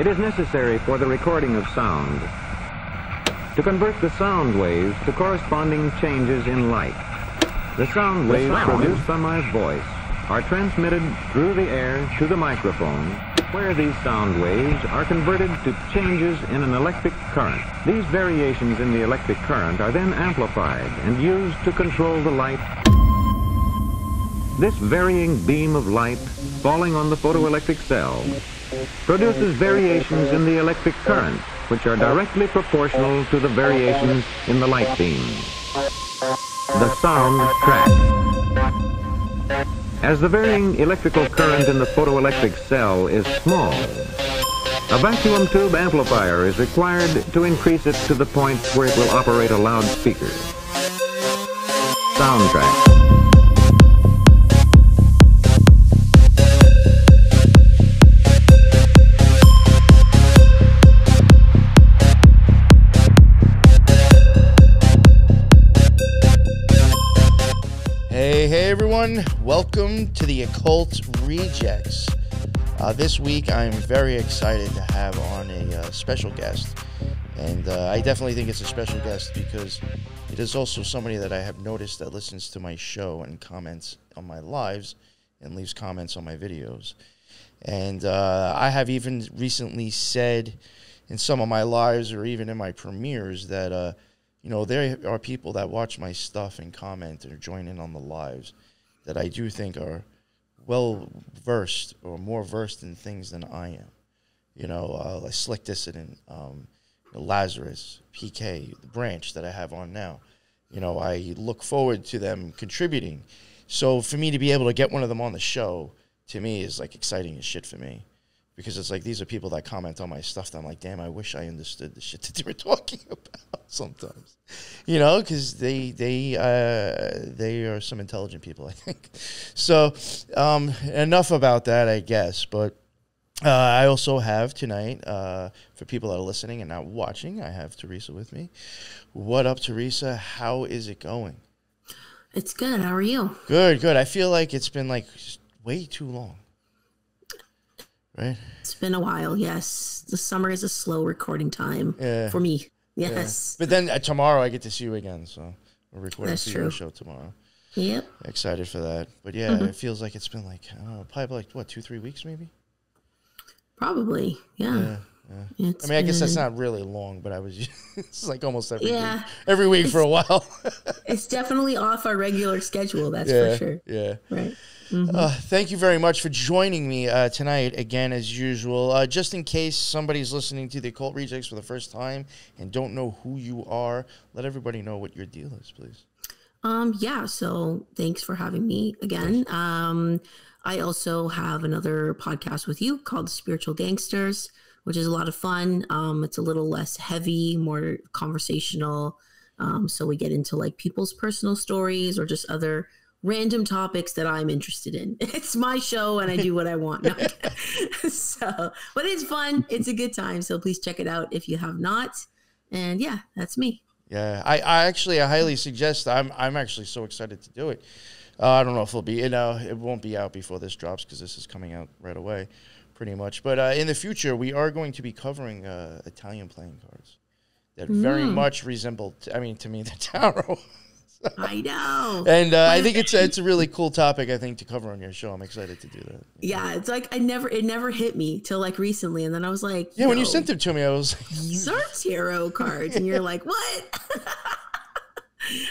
It is necessary for the recording of sound to convert the sound waves to corresponding changes in light. The sound waves produced by my voice are transmitted through the air to the microphone, where these sound waves are converted to changes in an electric current. These variations in the electric current are then amplified and used to control the light. This varying beam of light falling on the photoelectric cell produces variations in the electric current, which are directly proportional to the variations in the light beam. The sound track. As the varying electrical current in the photoelectric cell is small, a vacuum tube amplifier is required to increase it to the point where it will operate a loudspeaker. Soundtrack. Hey everyone, welcome to the Occult Rejects. This week I'm very excited to have on a special guest, and I definitely think it's a special guest because it is also somebody that I have noticed that listens to my show and comments on my lives and leaves comments on my videos. And I have even recently said in some of my lives or even in my premieres that you know, there are people that watch my stuff and comment or join in on the lives that I do think are well-versed or more versed in things than I am. You know, like Slick Dissident, Lazarus, PK, the branch that I have on now. You know, I look forward to them contributing. So for me to be able to get one of them on the show, to me, is like exciting as shit for me. Because it's like, these are people that comment on my stuff that I'm like, damn, I wish I understood the shit that they were talking about sometimes. You know, because they are some intelligent people, I think. So enough about that, I guess. But I also have tonight, for people that are listening and not watching, I have Teresa with me. What up, Teresa? How is it going? It's good. How are you? Good, good. I feel like it's been like way too long. Right? It's been a while, yes. The summer is a slow recording time for me. Yes. Yeah. But then tomorrow I get to see you again, so we're recording That's for true. your show tomorrow. Yep. Excited for that. But yeah, it feels like it's been like, I don't know, probably like, what, 2-3 weeks maybe? Probably, yeah. I mean, I guess that's not really long, but I was, it's like almost every week for a while. It's definitely off our regular schedule, that's for sure. Yeah. Right. Thank you very much for joining me tonight, again, as usual. Just in case somebody's listening to the Occult Rejects for the first time and don't know who you are, let everybody know what your deal is, please. Yeah, so thanks for having me again. I also have another podcast with you called Spiritual Gangsters, which is a lot of fun. It's a little less heavy, more conversational. So we get into like people's personal stories or just other random topics that I'm interested in. It's my show and I do what I want. No. So, but it's fun. It's a good time. So please check it out if you have not. And yeah, that's me. Yeah, I highly suggest. I'm actually so excited to do it. I don't know if it'll be, it won't be out before this drops because this is coming out right away, pretty much. But in the future, we are going to be covering Italian playing cards that very much resemble, to me, the tarot. I know. And I think it's a really cool topic, I think, to cover on your show. I'm excited to do that. Yeah, it's like it never hit me till like recently. And then I was like, yeah, when you sent them to me, I was like, these are tarot cards. And you're like, what?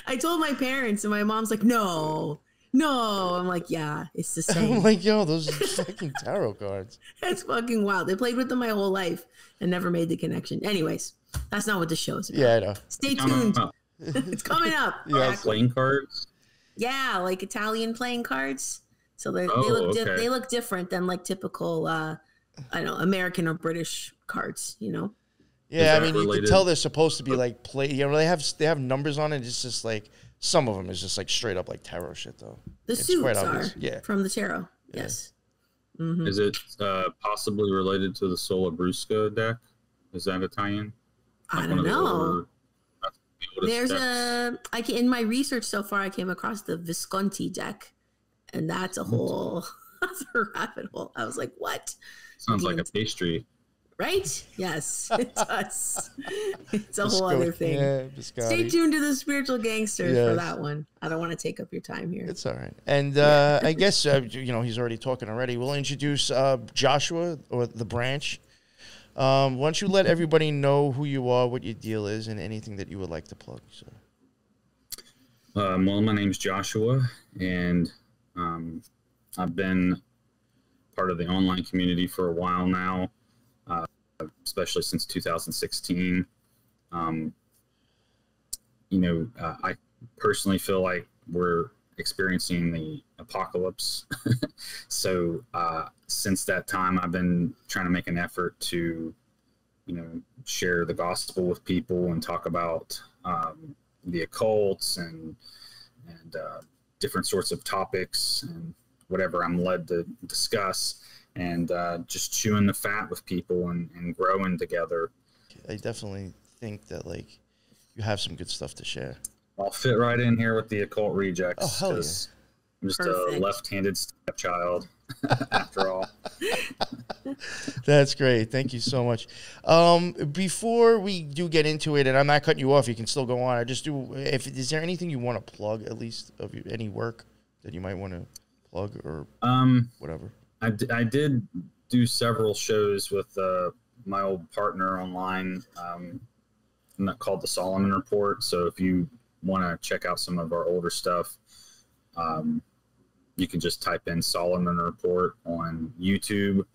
I told my parents and my mom's like, no. I'm like, yeah, it's the same. I'm like, yo, those are fucking tarot cards. That's fucking wild. They played with them my whole life and never made the connection. Anyways, that's not what the show is about. Yeah, I know. Stay tuned. It's coming up. Yeah, playing cards. Yeah, like Italian playing cards. So they look different than like typical, I don't know, American or British cards. You know. Yeah, I mean, you can tell they're supposed to be like play. You know, they have numbers on it. It's just like some of them is just like straight up like tarot shit, though. The suits are from the tarot. Yeah. Yes. Is it possibly related to the Sola Brusca deck? Is that Italian? I don't know. There's in my research so far, I came across the Visconti deck, and that's a whole that's a rabbit hole. I was like, what? Sounds like a pastry. Right? Yes, it does. It's a whole other thing. Yeah, Stay tuned to the Spiritual Gangsters Yes. for that one. I don't want to take up your time here. It's all right. And I guess, he's already talking already. We'll introduce Joshua, or the branch. Why don't you let everybody know who you are, what your deal is, and anything that you would like to plug. So. Well, my name's Joshua, and I've been part of the online community for a while now, especially since 2016. I personally feel like we're experiencing the apocalypse. So since that time, I've been trying to make an effort to, share the gospel with people and talk about the occults and different sorts of topics and whatever I'm led to discuss, and just chewing the fat with people and growing together. I definitely think that you have some good stuff to share. I'll fit right in here with the Occult Rejects. Oh, hell yeah. I'm just Perfect. a left-handed stepchild, after all. That's great. Thank you so much. Before we do get into it, and I'm not cutting you off, you can still go on. Is there anything you want to plug, at least of any work that you might want to plug or whatever? I did do several shows with my old partner online, called the Solomon Report. So if you want to check out some of our older stuff, you can just type in Solomon Report on YouTube.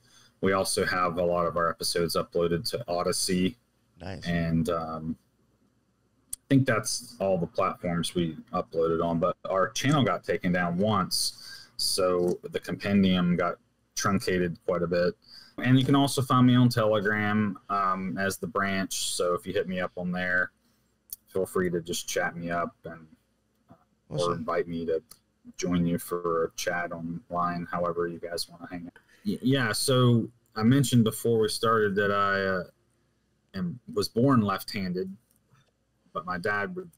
We also have a lot of our episodes uploaded to Odyssey. Nice. And I think that's all the platforms we uploaded on, but our channel got taken down once, so the compendium got truncated quite a bit. And you can also find me on Telegram as the branch, so if you hit me up on there, feel free to just chat me up and Awesome. or invite me to join you for a chat online, however you guys want to hang out. Yeah, so I mentioned before we started that I was born left-handed, but my dad would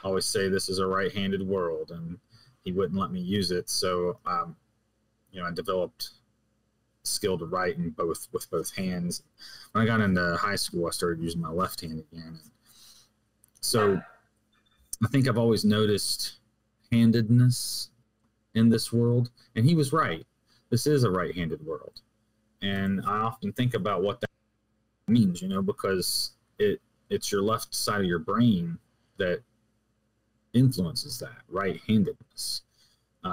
always say this is a right-handed world, and he wouldn't let me use it. So, I developed skill to write with both hands. When I got into high school, I started using my left hand again. So I think I've always noticed handedness in this world, and he was right. This is a right-handed world, and I often think about what that means, because it's your left side of your brain that influences that right-handedness.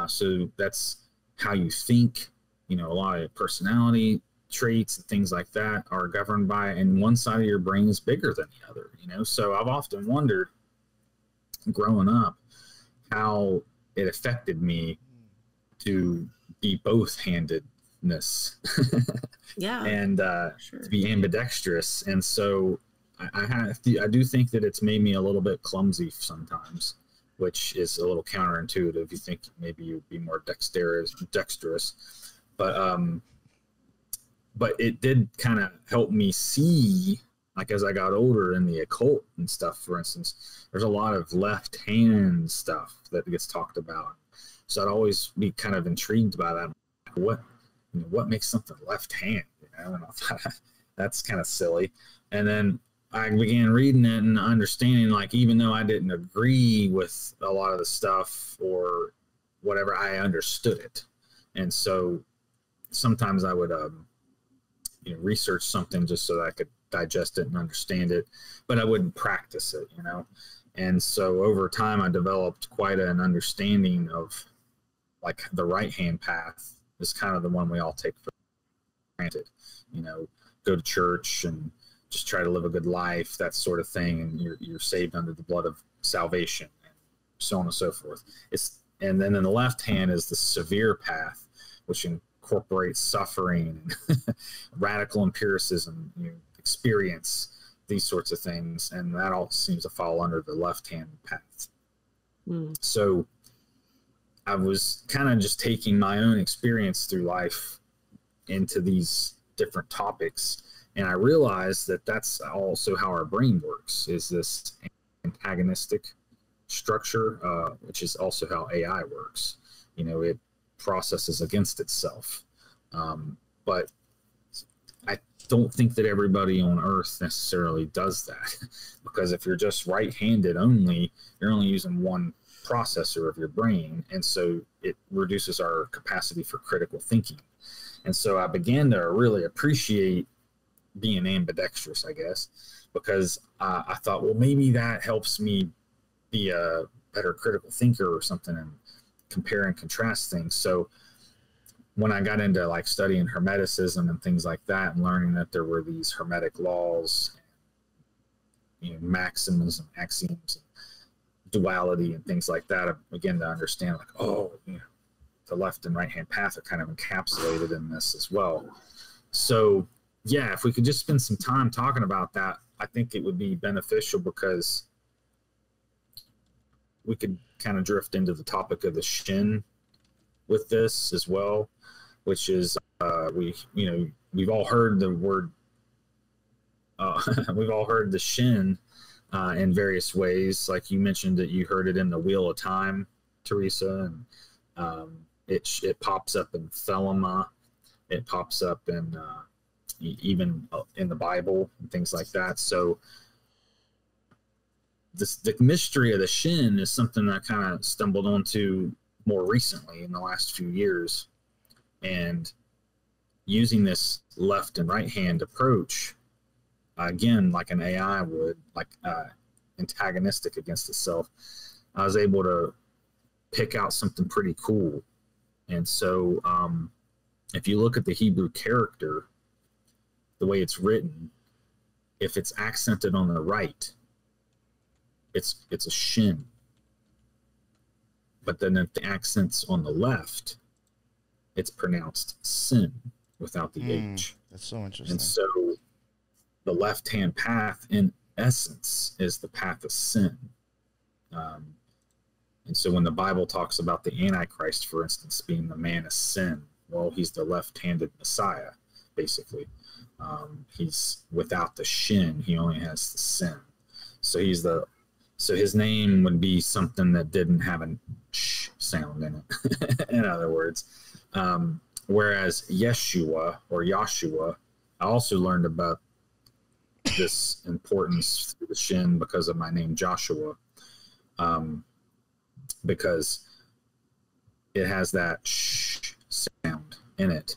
So that's how you think. A lot of personality traits and things like that are governed by, and one side of your brain is bigger than the other. So I've often wondered, growing up, how it affected me to be both-handedness. Yeah. And Sure. to be ambidextrous. And so I do think that it's made me a little bit clumsy sometimes, which is a little counterintuitive. You think maybe you'd be more dexterous. But it did kind of help me see, as I got older in the occult and stuff, for instance, there's a lot of left hand stuff that gets talked about. So I'd always be kind of intrigued by that. What makes something left hand? That's kind of silly. And then I began reading it and understanding, even though I didn't agree with a lot of the stuff or whatever, I understood it. And so sometimes I would, research something just so that I could digest it and understand it, but I wouldn't practice it, And so over time, I developed quite an understanding of the right-hand path is kind of the one we all take for granted, go to church and just try to live a good life, that sort of thing. And you're saved under the blood of salvation, and so on and so forth. And then in the left hand is the severe path, which incorporates suffering, radical empiricism, experience, these sorts of things. And that all seems to fall under the left-hand path. Mm. So I was kind of just taking my own experience through life into these different topics. And I realized that that's also how our brain works, is this antagonistic structure, which is also how AI works. It processes against itself. But I don't think that everybody on Earth necessarily does that, because if you're just right-handed only, you're only using one processor of your brain, and so it reduces our capacity for critical thinking. And so I began to really appreciate being ambidextrous, I guess, because I thought, well, maybe that helps me be a better critical thinker or something, and compare and contrast things. So when I got into like studying Hermeticism and things like that, and learning that there were these Hermetic laws, you know, maxims and axioms, and duality and things like that, I began to understand, like, oh, you know, the left and right hand path are kind of encapsulated in this as well. So yeah, if we could just spend some time talking about that, I think it would be beneficial, because we could kind of drift into the topic of the Shin with this as well, which is we've all heard the word, we've all heard the Shin in various ways. Like you mentioned that you heard it in the Wheel of Time, Teresa, and it pops up in Thelema, it pops up in even in the Bible and things like that. So the mystery of the Shin is something that I kind of stumbled onto more recently in the last few years, and using this left and right hand approach, again, like an AI would, like antagonistic against itself, I was able to pick out something pretty cool. And so if you look at the Hebrew character, the way it's written, if it's accented on the right, it's a Shin. But then if the accent's on the left, it's pronounced Sin without the H. That's so interesting. And so the left-hand path, in essence, is the path of sin. And so when the Bible talks about the Antichrist, for instance, being the man of sin, well, he's the left-handed Messiah, basically. He's without the Shin. He only has the sin. So his name would be something that didn't have a sh sound in it, in other words. Whereas Yeshua, or Yahshua, I also learned about this importance through the Shin because of my name Joshua, because it has that sh sound in it.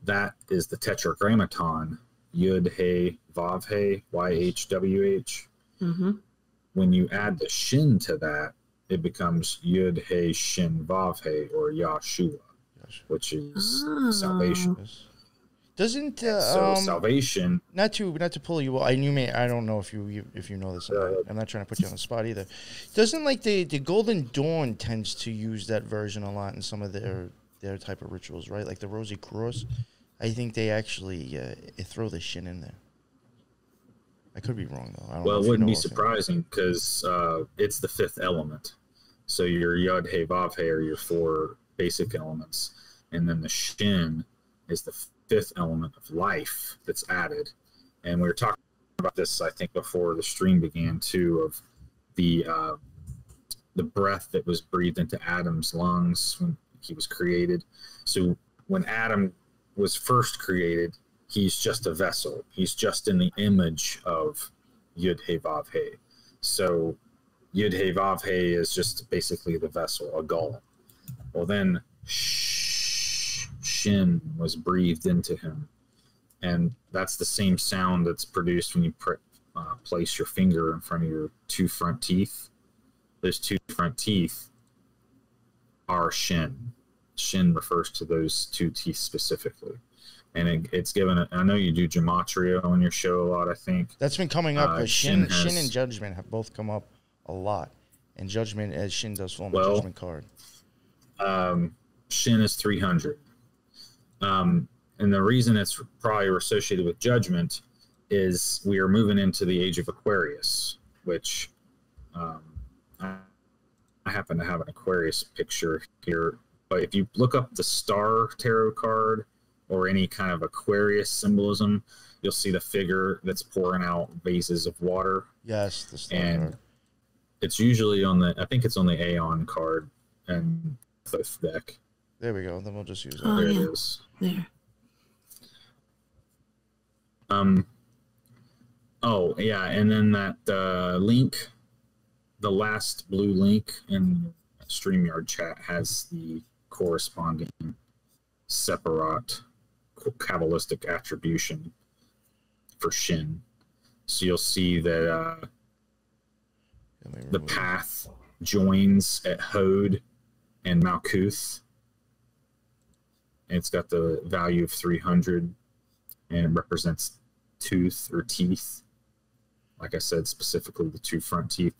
That is the tetragrammaton, Yud He Vav He, YHWH. Mm-hmm. When you add the Shin to that, it becomes Yud He Shin Vav He, or Yahshua, which is salvation. Doesn't so salvation? Not to pull you. I don't know if you know this. I'm not trying to put you on the spot either. Doesn't like the Golden Dawn tends to use that version a lot in some of their type of rituals, right? Like the Rosy Cross. I think they actually throw the Shin in there. I could be wrong though. I don't know, it wouldn't be surprising, because it's the fifth element. So your Yod He Vav He are your four basic elements, and then the Shin is the fifth element of life that's added. And we were talking about this, I think, before the stream began too, of the breath that was breathed into Adam's lungs when he was created. So when Adam was first created, he's just a vessel. He's just in the image of Yud He Vav He. So Yud He Vav He is just basically the vessel, a golem. Well, then Shin was breathed into him, and that's the same sound that's produced when you place your finger in front of your two front teeth. Those two front teeth are Shin. Shin refers to those two teeth specifically, and it's given. I know you do gematria on your show a lot. I think that's been coming up. But Shin and Judgment have both come up a lot, and Judgment, as Shin does form a Judgment card. Shin is 300. And the reason it's probably associated with Judgment is we are moving into the age of Aquarius, which I happen to have an Aquarius picture here. But if you look up the Star Tarot card or any kind of Aquarius symbolism, you'll see the figure that's pouring out vases of water. Yes, the Star card. It's usually I think it's on the Aeon card and fifth deck. There we go. Then we'll just use that. Oh, there yeah. it is. There. Oh yeah, and then that link, the last blue link in StreamYard chat has the corresponding Separat Kabbalistic attribution for Shin. So you'll see that the path joins at Hod and Malkuth. And it's got the value of 300, and it represents tooth or teeth. Like I said, specifically the two front teeth.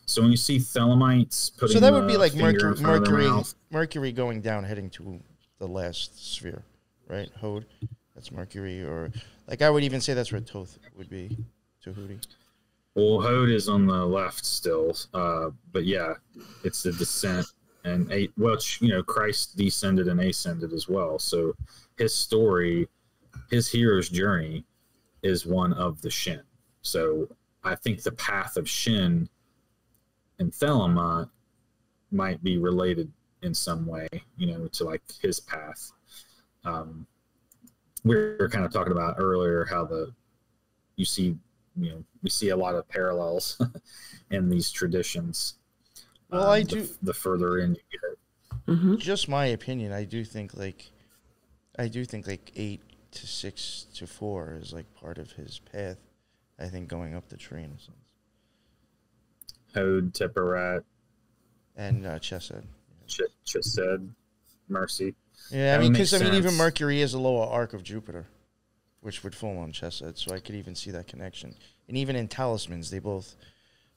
So when you see Thelemites putting so that would be like Mercury Mercury going down, heading to the last sphere, right? Hod, that's Mercury, or like I would even say that's where Toth would be, Tahuti. Well, Hod is on the left still, but yeah, it's the descent, and Christ descended and ascended as well. So his story, his hero's journey, is one of the Shin. So I think the path of Shin and Thelema might be related in some way, to like his path. We were kind of talking about earlier how we see a lot of parallels in these traditions. Well, I do. The further in you get. Mm-hmm. Just my opinion. I do think like 8 to 6 to 4 is like part of his path. I think going up the tree in a sense. Hod, Tiparat, and Chesed. Chesed, Mercy. Yeah, I mean, because even Mercury is a lower arc of Jupiter, which would fall on Chesed, so I could even see that connection. And even in talismans, they both,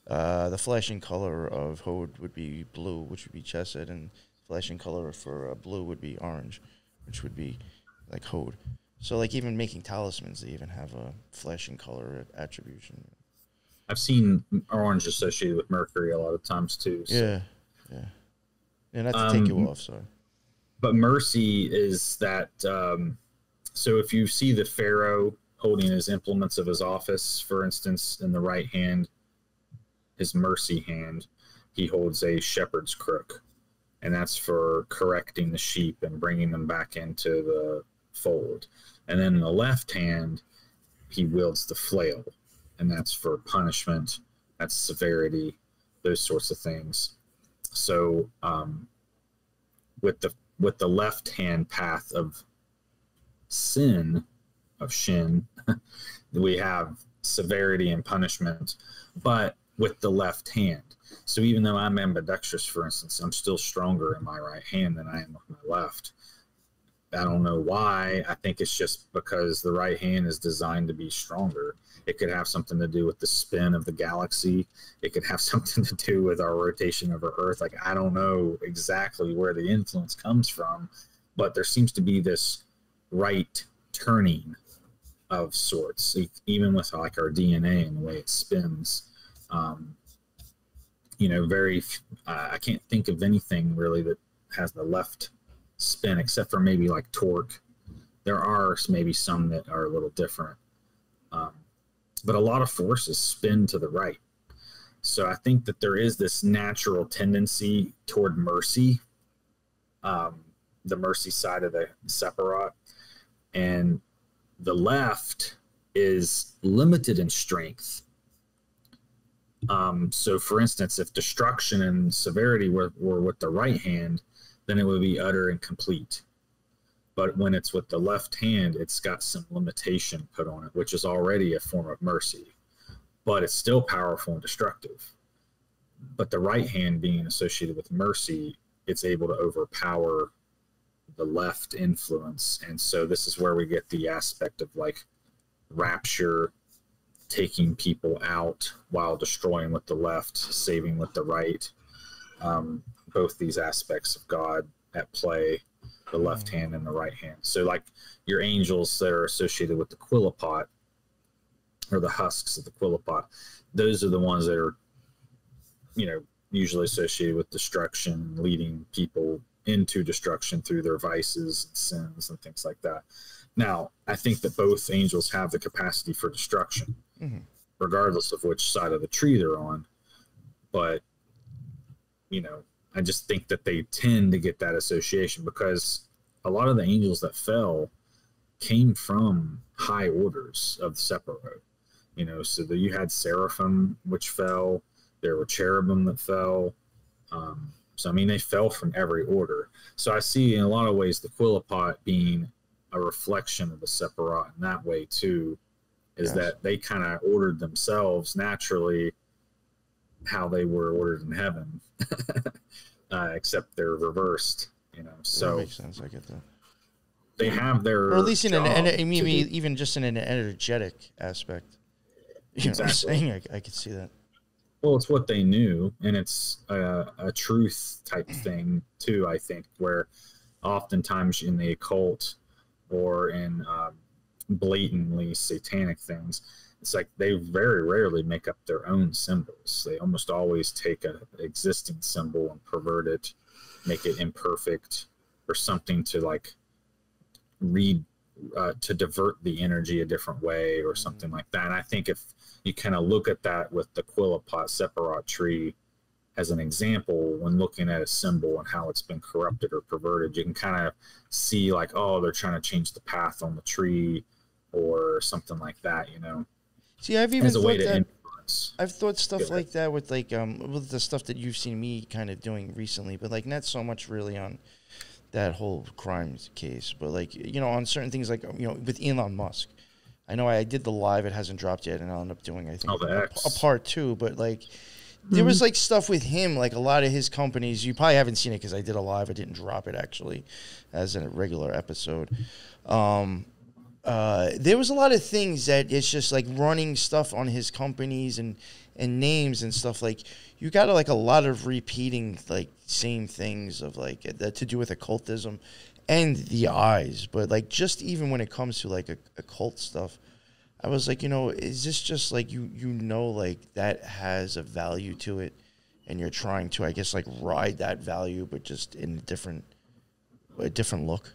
the flashing color of Hod would be blue, which would be Chesed, and flashing color for blue would be orange, which would be like Hod. So, like, even making talismans, they even have a flashing color attribution. I've seen orange associated with Mercury a lot of times, too. So. Yeah. And not to take you off, sorry. But Mercy is that, so if you see the Pharaoh holding his implements of his office, for instance, in the right hand, his mercy hand, he holds a shepherd's crook. And that's for correcting the sheep and bringing them back into the fold. And then in the left hand, he wields the flail, and that's for punishment, that's severity, those sorts of things. So with the left hand path of sin, of Shin, we have severity and punishment, but with the left hand. So even though I'm ambidextrous, for instance, I'm still stronger in my right hand than I am with my left. I don't know why. I think it's just because the right hand is designed to be stronger. It could have something to do with the spin of the galaxy. It could have something to do with our rotation over Earth. Like, I don't know exactly where the influence comes from, but there seems to be this right turning of sorts, even with like our DNA and the way it spins. I can't think of anything really that has the left spin except for maybe like torque. There are maybe some that are a little different, but a lot of forces spin to the right. So I think that there is this natural tendency toward mercy, the mercy side of the Separat, and the left is limited in strength. So for instance, if destruction and severity were with the right hand, then it would be utter and complete. But when it's with the left hand, it's got some limitation put on it, which is already a form of mercy, but it's still powerful and destructive. But the right hand being associated with mercy, it's able to overpower the left influence. And so this is where we get the aspect of like rapture, taking people out while destroying with the left, saving with the right. Both these aspects of God at play, the left hand and the right hand. So like your angels that are associated with the quillipot, or the husks of the quillipot, those are the ones that are, usually associated with destruction, leading people into destruction through their vices and sins and things like that. Now, I think that both angels have the capacity for destruction, regardless of which side of the tree they're on. But, I just think that they tend to get that association because a lot of the angels that fell came from high orders of Sephiroth. You know, so that you had seraphim which fell, there were cherubim that fell. So I mean, they fell from every order. So I see in a lot of ways the Quillipot being a reflection of the Sephiroth in that way too, is that they kind of ordered themselves naturally how they were ordered in heaven, except they're reversed. You know, so that makes sense. I get that. They have their, or at least in even just in an energetic aspect. You know what I'm saying? I could see that. Well, it's what they knew, and it's a truth type thing too, I think, where oftentimes in the occult or in blatantly satanic things, it's like they very rarely make up their own symbols. They almost always take an existing symbol and pervert it, make it imperfect or something to like to divert the energy a different way or something like that. And I think if you kind of look at that with the Quillipot Sephiroth tree as an example, when looking at a symbol and how it's been corrupted or perverted, you can kind of see like, oh, they're trying to change the path on the tree or something like that, you know. See, I've even thought that, influence. I've thought stuff like that with like with the stuff that you've seen me kind of doing recently, but like not so much really on that whole crimes case, but like, you know, on certain things like, you know, with Elon Musk. I know I did the live, it hasn't dropped yet, and I'll end up doing, I think, a part 2, but like there was like stuff with him, like a lot of his companies, you probably haven't seen it because I did a live, I didn't drop it actually as a regular episode. There was a lot of things that it's just like running stuff on his companies and names and stuff, like you got like a lot of repeating like same things of like that to do with occultism and the eyes, but like just even when it comes to like occult stuff, I was like, you know, is this just like you know like that has a value to it and you're trying to, I guess, like ride that value but just in a different look.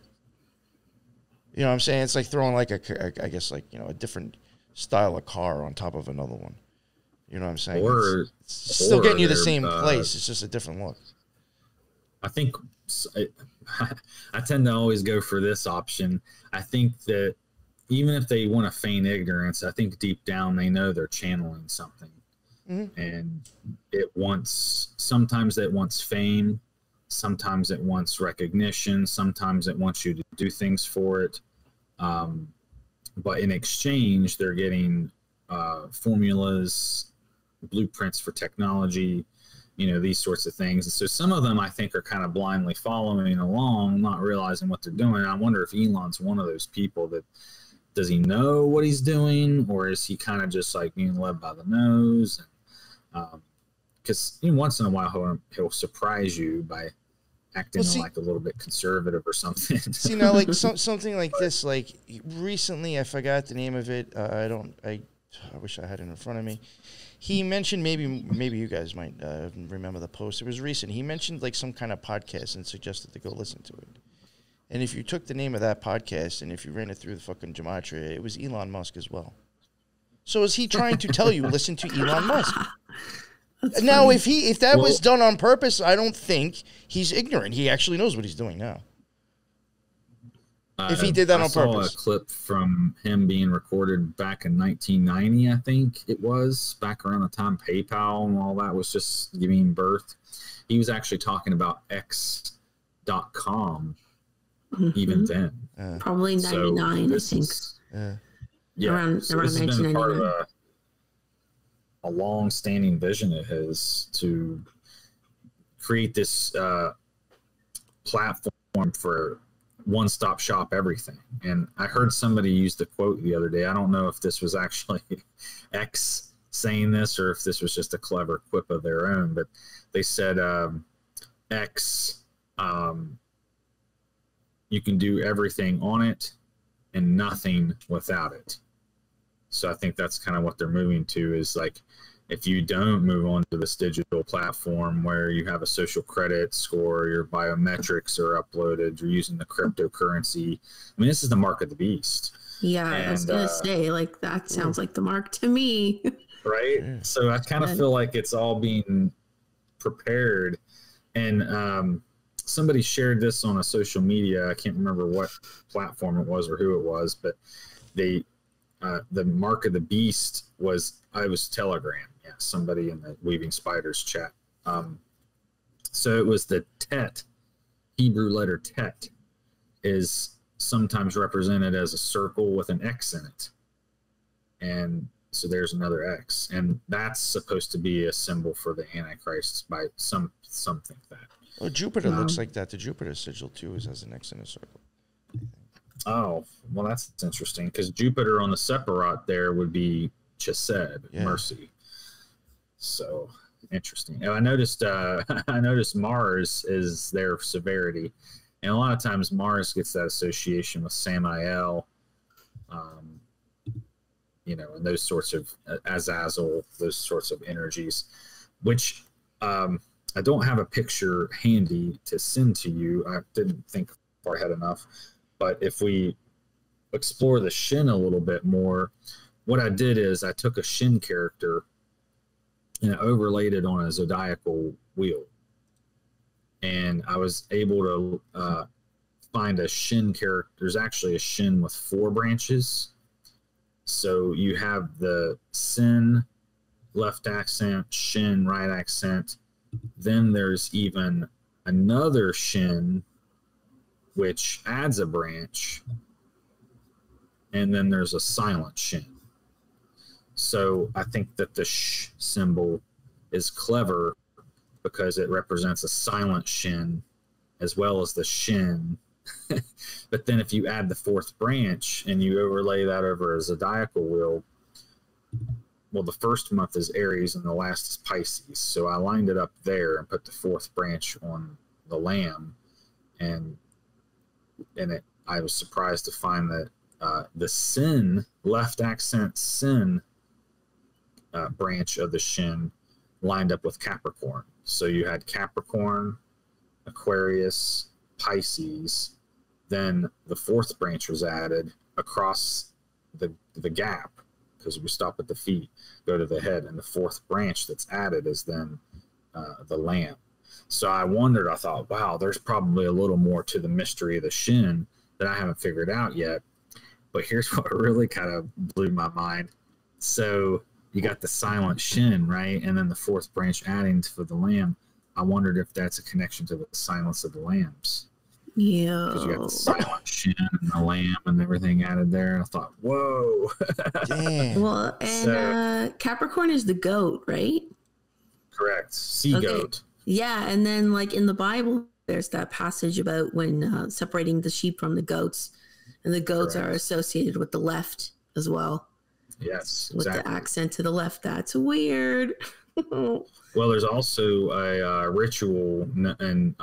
You know what I'm saying? It's like throwing like I guess like, you know, a different style of car on top of another one. You know what I'm saying? It's still getting you the same place. It's just a different look. I think I tend to always go for this option. I think that even if they want to feign ignorance, I think deep down they know they're channeling something. Mm-hmm. And sometimes it wants fame, sometimes it wants recognition, sometimes it wants you to do things for it. But in exchange, they're getting formulas, blueprints for technology, you know, these sorts of things. And so some of them I think are kind of blindly following along, not realizing what they're doing. And I wonder if Elon's one of those people that, does he know what he's doing, or is he kind of just like being led by the nose? Because once in a while he'll surprise you by acting like a little bit conservative or something. See, now like something like this, like recently, I forgot the name of it. I wish I had it in front of me. He mentioned, maybe you guys might remember the post. It was recent. He mentioned like some kind of podcast and suggested to go listen to it. And if you took the name of that podcast and if you ran it through the fucking gematria, it was Elon Musk as well. So is he trying to tell you, listen to Elon Musk? Now, funny. if that was done on purpose, I don't think he's ignorant. He actually knows what he's doing now. If he did that on purpose. I saw a clip from him being recorded back in 1990, I think it was, back around the time PayPal and all that was just giving birth. He was actually talking about X.com even then. Probably 99, I think. Around this has been part of a long-standing vision of his to create this platform for one-stop shop everything. And I heard somebody use the quote the other day. I don't know if this was actually X saying this or if this was just a clever quip of their own, but they said X, you can do everything on it and nothing without it. So I think that's kind of what they're moving to, is like, if you don't move on to this digital platform where you have a social credit score, your biometrics are uploaded, you're using the cryptocurrency. I mean, this is the mark of the beast. Yeah, I was going to say, like, that sounds like the mark to me. Right? So I kind of feel like it's all being prepared. And somebody shared this on a social media. I can't remember what platform it was or who it was, but they the mark of the beast was Telegram. Yeah, somebody in the Weaving Spiders chat. So it was the Tet, Hebrew letter Tet, is sometimes represented as a circle with an X in it. And so there's another X. And that's supposed to be a symbol for the Antichrist by some think that. Oh, Jupiter looks like that. The Jupiter sigil, too, is as an X in a circle. Oh, well, that's interesting, because Jupiter on the Sephirot there would be Chesed, mercy. So interesting. And I noticed Mars is their severity, and a lot of times Mars gets that association with Samael, and those sorts of Azazel, those sorts of energies, which I don't have a picture handy to send to you. I didn't think far ahead enough. But if we explore the Shin a little bit more, what I did is I took a Shin character and I overlaid it on a zodiacal wheel. And I was able to find a Shin character. There's actually a Shin with 4 branches. So you have the Sin, left accent, Shin, right accent. Then there's even another Shin, which adds a branch, and then there's a silent Shin. So I think that the Sh symbol is clever because it represents a silent Shin as well as the Shin. But then if you add the 4th branch and you overlay that over a zodiacal wheel, well, the first month is Aries and the last is Pisces. So I lined it up there and put the 4th branch on the lamb, and I was surprised to find that the Sin, left accent Sin branch of the Shin lined up with Capricorn. So you had Capricorn, Aquarius, Pisces. Then the 4th branch was added across the gap, because we stop at the feet, go to the head, and the 4th branch that's added is then the lamb. So I thought, wow, there's probably a little more to the mystery of the Shin that I haven't figured out yet. But here's what really kind of blew my mind. So you got the silent Shin, right? And then the 4th branch adding for the lamb. I wondered if that's a connection to the silence of the lambs. Yeah. Because you got the silent Shin and the lamb and everything added there. And I thought, whoa. Damn. Well, and Capricorn is the goat, right? Correct. Sea goat. Yeah, and then like in the Bible, there's that passage about when separating the sheep from the goats, and the goats are associated with the left as well. Yes, with the accent to the left. That's weird. Well, there's also a ritual in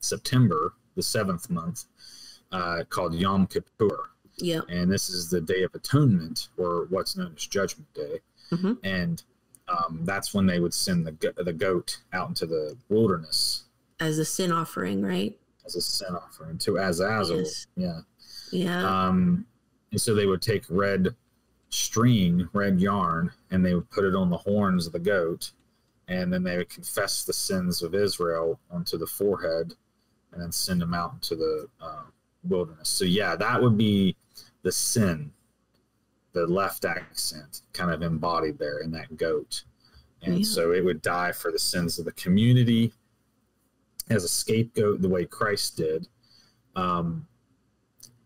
September, the 7th month, called Yom Kippur. Yeah, and this is the Day of Atonement, or what's known as Judgment Day, and that's when they would send the goat out into the wilderness as a sin offering, right? As a sin offering to Azazel. Yes. Yeah. And so they would take red yarn, and they would put it on the horns of the goat, and then they would confess the sins of Israel onto the forehead, and then send them out into the wilderness. So yeah, that would be the sin. The left accent kind of embodied there in that goat. And so it would die for the sins of the community as a scapegoat, the way Christ did. And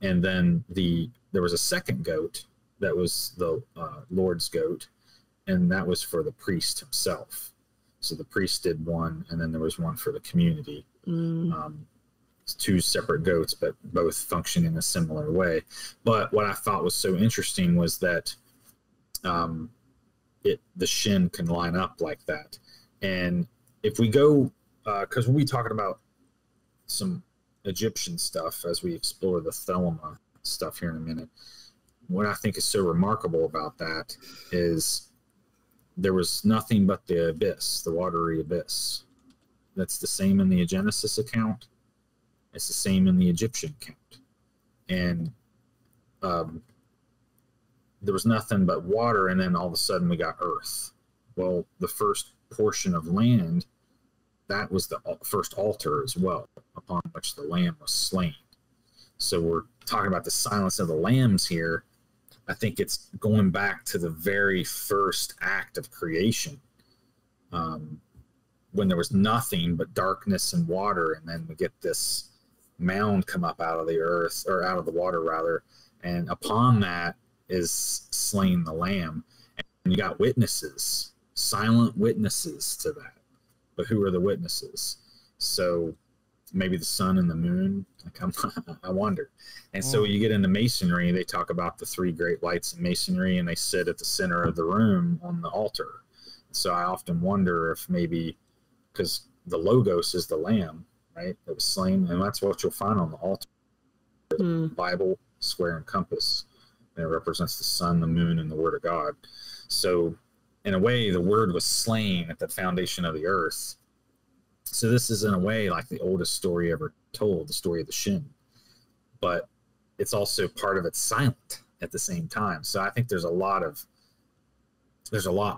then there was a second goat that was the Lord's goat, and that was for the priest himself. So the priest did one, and then there was one for the community. It's 2 separate goats, but both function in a similar way. But what I thought was so interesting was that the Shin can line up like that. And if we go, because we'll be talking about some Egyptian stuff as we explore the Thelema stuff here in a minute. What I think is so remarkable about that is there was nothing but the abyss, the watery abyss. That's the same in the Genesis account. It's the same in the Egyptian account. And there was nothing but water, and then all of a sudden we got earth. Well, the first portion of land, that was the first altar as well, a upon which the lamb was slain. So we're talking about the silence of the lambs here. I think it's going back to the very first act of creation, when there was nothing but darkness and water, and then we get this mound come up out of the earth, or out of the water rather, and upon that is slain the lamb. And you got witnesses, silent witnesses to that. But who are the witnesses? So maybe the sun and the moon. I wonder. And so you get into masonry, they talk about the three great lights in masonry, and they sit at the center of the room on the altar. So I often wonder if maybe, because the logos is the lamb, right, that was slain, and that's what you'll find on the altar. The Bible, square, and compass. And it represents the sun, the moon, and the word of God. So in a way, the word was slain at the foundation of the earth. So this is in a way like the oldest story ever told, the story of the Shin. But it's also part of it silent at the same time. So I think there's a lot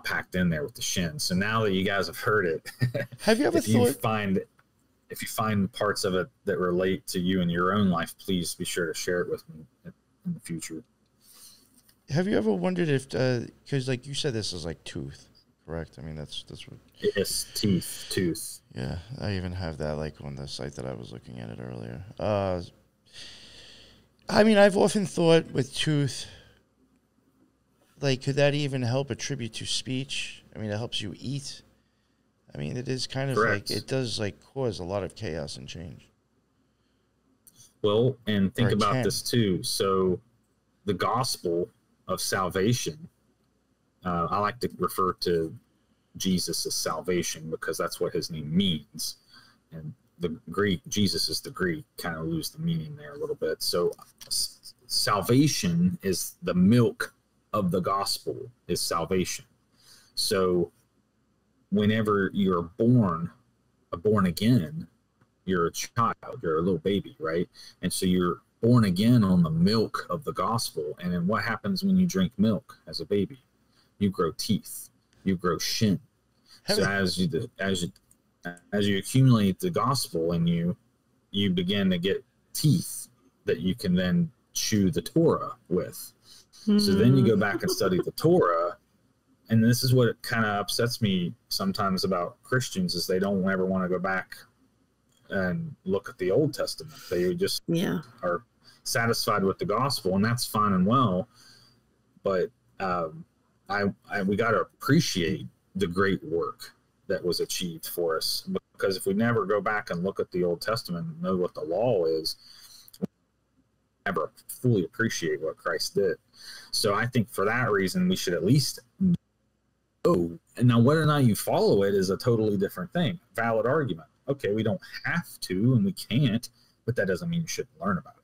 packed in there with the Shin. So now that you guys have heard it, have you ever if you find parts of it that relate to you in your own life, please be sure to share it with me in the future. Have you ever wondered if, because like you said, this is like tooth, correct? I mean, that's what. Yes, tooth. Yeah, I even have that like on the site that I was looking at it earlier. I mean, I've often thought with tooth, like, could that even help attribute to speech? I mean, it helps you eat. I mean, it is kind of Correct. like, it does like cause a lot of chaos and change. Well, and think about this too. So the gospel of salvation, I like to refer to Jesus as salvation because that's what his name means. And the Greek, Jesus is the Greek, kind of lose the meaning there a little bit. So salvation is the milk of the gospel, is salvation. So whenever you're born again, you're a child, you're a little baby, right? And so you're born again on the milk of the gospel. And then what happens when you drink milk as a baby? You grow teeth, you grow shin. So as you accumulate the gospel and you begin to get teeth that you can then chew the Torah with. So then you go back and study the Torah. And this is what kind of upsets me sometimes about Christians, is they don't ever want to go back and look at the Old Testament. They just are satisfied with the gospel, and that's fine and well. But we got to appreciate the great work that was achieved for us, because if we never go back and look at the Old Testament and know what the law is, we'll never fully appreciate what Christ did. So I think for that reason, we should at least know. And now whether or not you follow it is a totally different thing. Valid argument. Okay, we don't have to and we can't, but that doesn't mean you shouldn't learn about it.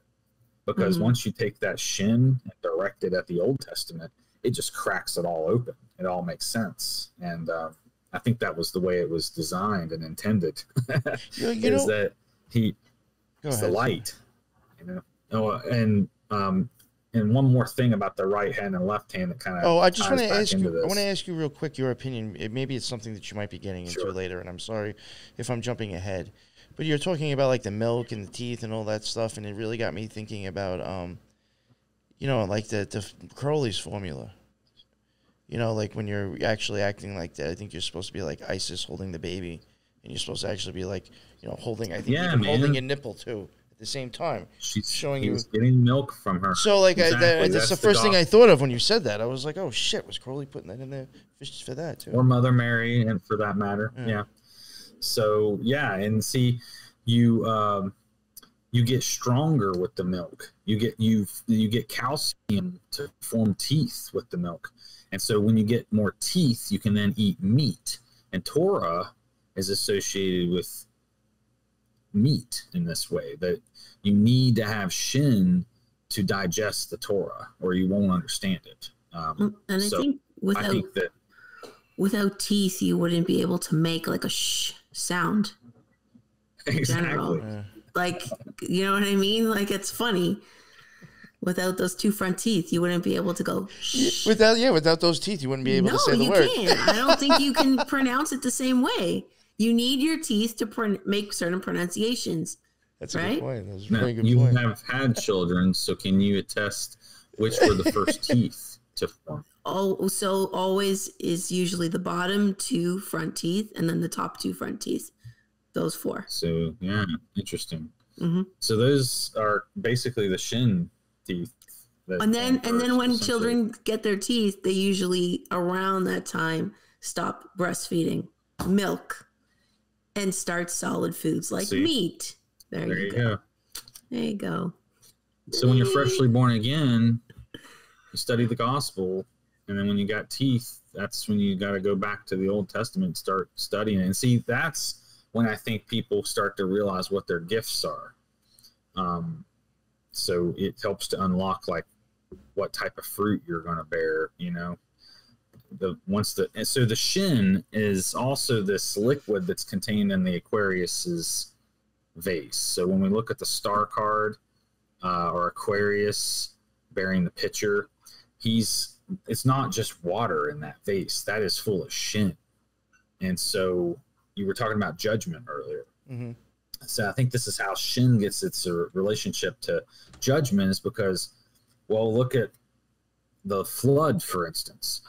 Because once you take that shin and direct it at the Old Testament, it just cracks it all open. It all makes sense. And I think that was the way it was designed and intended. Is that he's the light. You know? And one more thing about the right hand and left hand that kind of I just want to ask you. I want to ask you real quick your opinion. Maybe it's something that you might be getting into later, and I'm sorry if I'm jumping ahead. But you're talking about like the milk and the teeth and all that stuff, and it really got me thinking about, like the Crowley's formula. You know, like when you're actually acting like that, I think you're supposed to be like Isis holding the baby, and you're supposed to actually be like, holding. I think holding a nipple too at the same time. She's showing you getting milk from her. So like that's the first thing I thought of when you said that. I was like, oh shit, was Crowley putting that in there for that too? Or Mother Mary, and for that matter, yeah. So and see, you get stronger with the milk. You get calcium to form teeth with the milk. And so when you get more teeth, you can then eat meat. And Torah is associated with meat in this way, that you need to have shin to digest the Torah, or you won't understand it. And I think without teeth, you wouldn't be able to make like a shh sound. Exactly. Like, you know what I mean? Like, it's funny. Without those two front teeth, you wouldn't be able to go shh. Without those teeth, you wouldn't be able to say the word. No, you can't. I don't think you can pronounce it the same way. You need your teeth to make certain pronunciations. That's a right? good point. That's a Now, very good you point. have had children, so can you attest which were the first teeth to form? Oh, so always is usually the bottom 2 front teeth and then the top 2 front teeth. Those 4. So yeah, interesting. Mm-hmm. So those are basically the Shin teeth. And then when children get their teeth, they usually around that time stop breastfeeding, milk, and start solid foods like meat. There you go. There you go. So when you're freshly born again, you study the gospel, and then when you got teeth, that's when you got to go back to the Old Testament and start studying it. And see, that's when I think people start to realize what their gifts are. So it helps to unlock like what type of fruit you're going to bear, you know. So the Shin is also this liquid that's contained in the Aquarius's vase. So when we look at the star card or Aquarius bearing the pitcher, it's not just water in that vase. That is full of Shin. And so you were talking about judgment earlier. Mm-hmm. So I think this is how Shin gets its relationship to judgment, is because, well, look at the flood, for instance.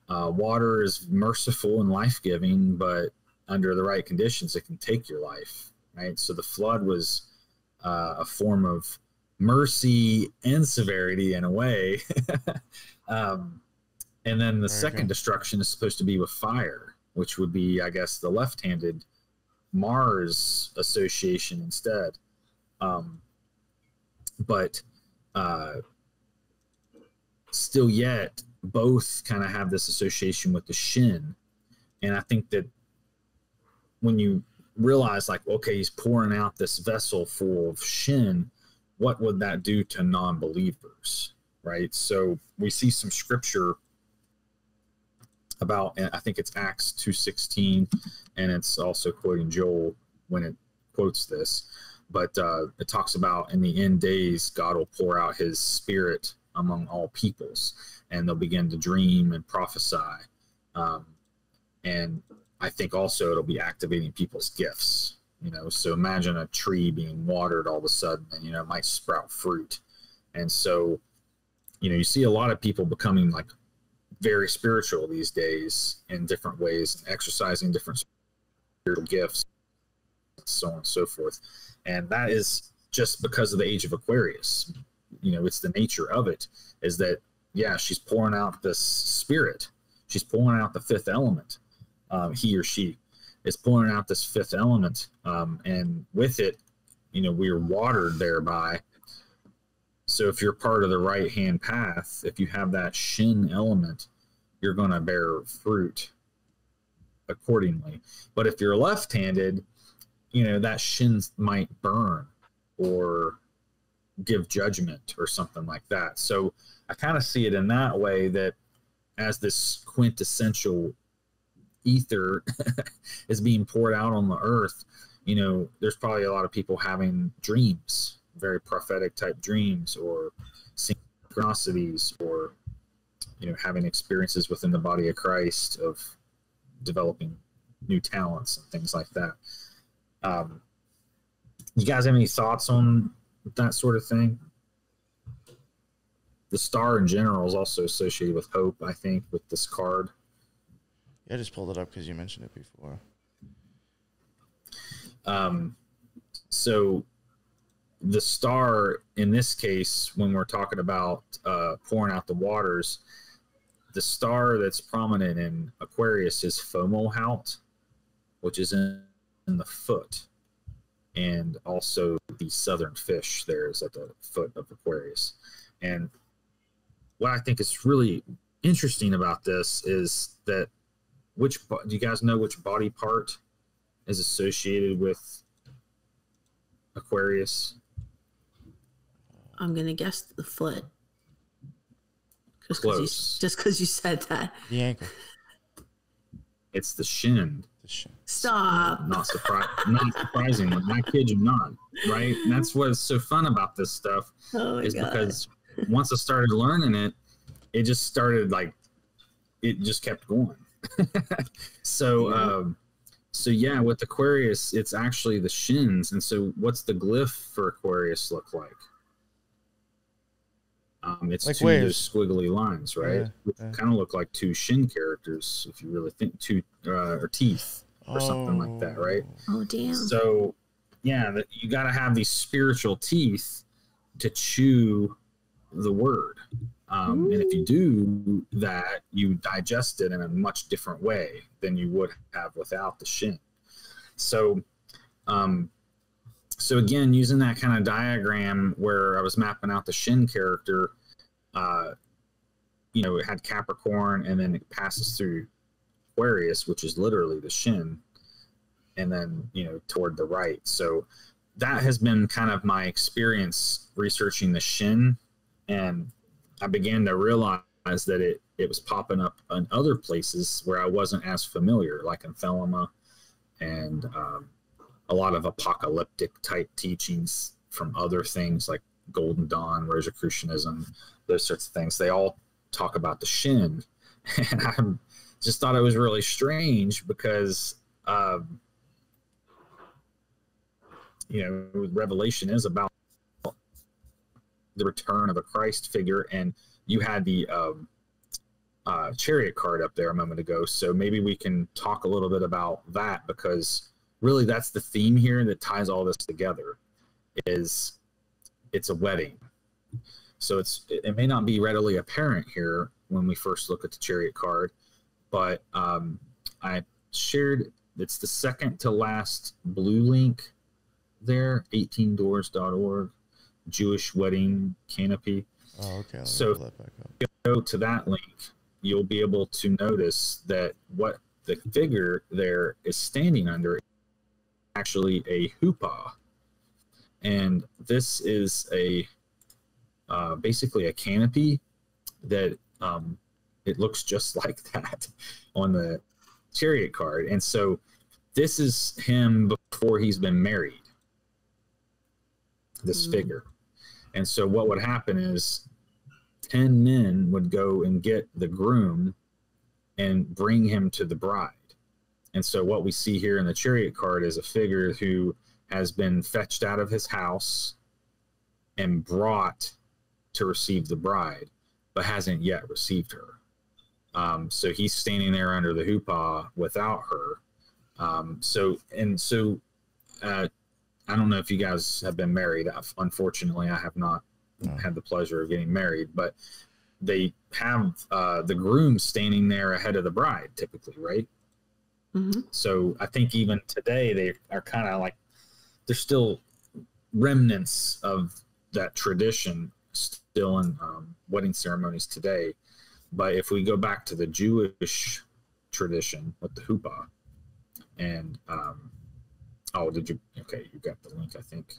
Water is merciful and life-giving, but under the right conditions, it can take your life, right? So the flood was a form of mercy and severity in a way. And then the second destruction is supposed to be with fire, which would be, I guess, the left-handed Mars association instead. But still yet, both kind of have this association with the Shin. And I think that when you realize, like, okay, he's pouring out this vessel full of Shin, what would that do to non-believers, right? So we see some scripture about, and I think it's Acts 2:16, and it's also quoting Joel when it quotes this, but it talks about in the end days, God will pour out his spirit among all peoples, and they'll begin to dream and prophesy. And I think also it'll be activating people's gifts, you know. So imagine a tree being watered all of a sudden, and, you know, it might sprout fruit. And so, you know, you see a lot of people becoming like very spiritual these days in different ways, and exercising different spiritual gifts, so on and so forth. And that is just because of the age of Aquarius. You know, it's the nature of it, is that, yeah, she's pouring out this spirit. She's pouring out the fifth element. He or she is pouring out this fifth element. And with it, you know, we're watered thereby. So if you're part of the right-hand path, if you have that Shin element, you're going to bear fruit accordingly. But if you're left-handed, you know, that Shin might burn or give judgment or something like that. So I kind of see it in that way, that as this quintessential ether is being poured out on the earth, you know, there's probably a lot of people having dreams, very prophetic type dreams, or synchronicities, or, you know, having experiences within the body of Christ of developing new talents and things like that. You guys have any thoughts on that sort of thing? The star in general is also associated with hope, I think, with this card. Yeah, I just pulled it up because you mentioned it before. So the star in this case, when we're talking about pouring out the waters, the star that's prominent in Aquarius is Fomalhaut, which is in the foot. And also the southern fish there is at the foot of Aquarius. And what I think is really interesting about this is that do you guys know which body part is associated with Aquarius? I'm going to guess the foot. Close. Just because you said that. The ankle. It's the Shin. Stop. Not surprisingly. I kid you not, right? And that's what's so fun about this stuff, is because once I started learning it, it just started, like, it just kept going. So So yeah, with Aquarius, it's actually the shins. And so what's the glyph for Aquarius look like? It's like two waves. those squiggly lines, right? Which kind of look like two Shin characters, if you really think, two or teeth or something like that, right? Oh, damn. So yeah, you got to have these spiritual teeth to chew the word. And if you do that, you digest it in a much different way than you would have without the Shin. So, so again, using that kind of diagram where I was mapping out the Shin character, you know, it had Capricorn, and then it passes through Aquarius, which is literally the Shin, and then, you know, toward the right. So that has been kind of my experience researching the Shin, and I began to realize that it was popping up in other places where I wasn't as familiar, like in Thelema, and a lot of apocalyptic type teachings from other things like Golden Dawn, Rosicrucianism, those sorts of things. They all talk about the Shin, and I just thought it was really strange because, you know, Revelation is about the return of a Christ figure, and you had the Chariot card up there a moment ago, so maybe we can talk a little bit about that, because really that's the theme here that ties all this together. Is it's a wedding. So it may not be readily apparent here when we first look at the Chariot card, but I shared, it's the second to last blue link there, 18doors.org, Jewish wedding canopy. Oh, okay. So if you go to that link, you'll be able to notice that what the figure there is standing under is actually a huppah. And this is a basically a canopy that it looks just like that on the Chariot card. And so this is him before he's been married, this figure. And so what would happen is 10 men would go and get the groom and bring him to the bride. And so what we see here in the Chariot card is a figure who has been fetched out of his house and brought to receive the bride, but hasn't yet received her. So he's standing there under the huppah without her. I don't know if you guys have been married. Unfortunately, I have not had the pleasure of getting married, but they have the groom standing there ahead of the bride typically, right? Mm-hmm. So I think even today they are kind of like, there's still remnants of that tradition still in wedding ceremonies today. But if we go back to the Jewish tradition with the huppah, and okay, you got the link, I think.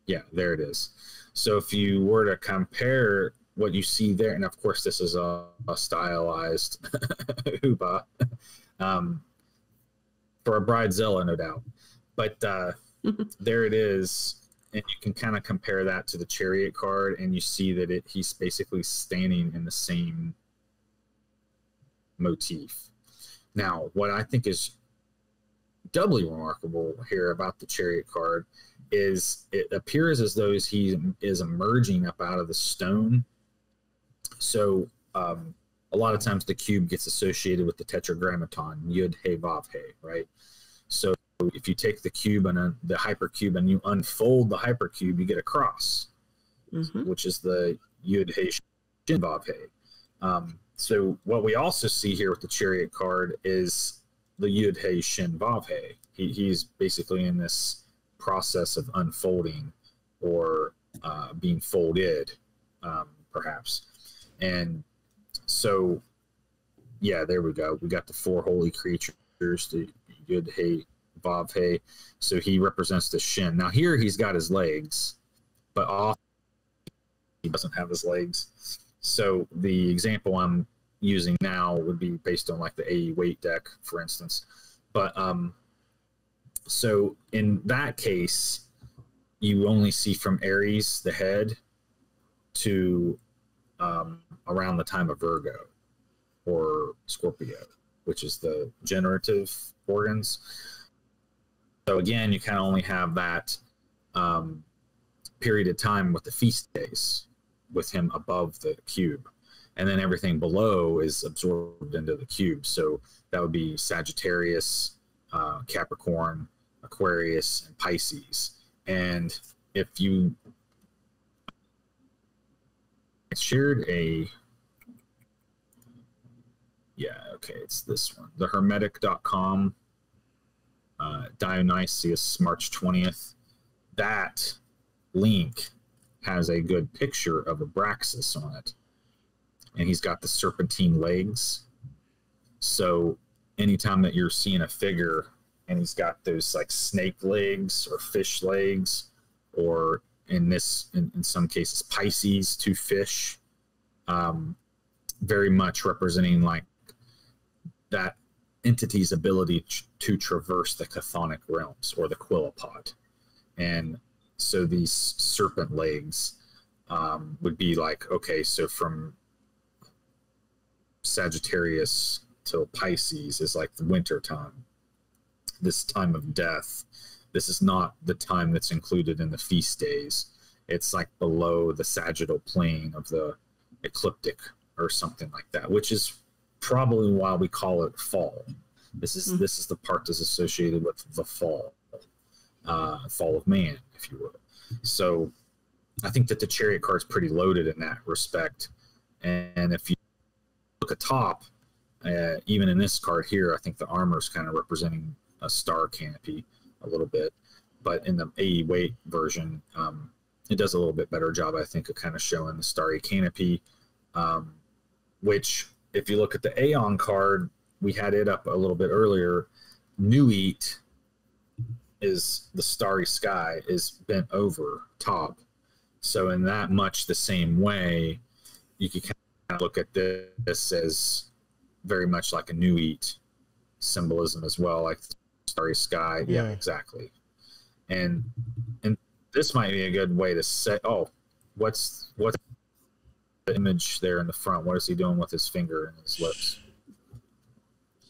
Yeah, there it is. So if you were to compare what you see there, and of course this is a stylized huppah for a bridezilla, no doubt. But there it is, and you can kind of compare that to the Chariot card, and you see that he's basically standing in the same motif. Now, what I think is doubly remarkable here about the Chariot card is it appears as though he is emerging up out of the stone. So a lot of times the cube gets associated with the tetragrammaton, Yud He Vav He, right? So if you take the cube and the hypercube and you unfold the hypercube, you get a cross, which is the Yud He Shin Vav He. So what we also see here with the Chariot card is the Yud He Shin Vav He. He's basically in this process of unfolding or being folded, perhaps. And so, yeah, there we go. We got the four holy creatures, the Yud He Vav He. So he represents the Shin. Now here he's got his legs, but often he doesn't have his legs. So the example I'm using now would be based on like the AE weight deck, for instance. But so in that case, you only see from Aries, the head, to around the time of Virgo or Scorpio. which is the generative organs. So again, you kind of only have that period of time with the feast days with him above the cube. And then everything below is absorbed into the cube. So that would be Sagittarius, Capricorn, Aquarius, and Pisces. And if you shared it's this one, the hermetic.com, Dionysius, March 20th. That link has a good picture of Abraxas on it. And he's got the serpentine legs. So anytime that you're seeing a figure and he's got those like snake legs or fish legs, or in some cases Pisces, two fish, very much representing like that entity's ability to traverse the chthonic realms or the quillipod. And so these serpent legs would be like, okay, so from Sagittarius till Pisces is like the winter time, this time of death. This is not the time that's included in the feast days. It's like below the sagittal plane of the ecliptic or something like that, which is probably why we call it fall. This is the part that's associated with the fall of man, if you will. So I think that the Chariot card is pretty loaded in that respect. And if you look at top, even in this card here, I think the armor is kind of representing a star canopy a little bit. But in the AE weight version, it does a little bit better job, I think, of kind of showing the starry canopy, which if you look at the Aeon card, we had it up a little bit earlier. Nuit is the starry sky is bent over top. So in that much the same way, you can kind of look at this as very much like a Nuit symbolism as well, like the starry sky. Yeah, exactly. And this might be a good way to say, what's the image there in the front? What is he doing with his finger and his lips?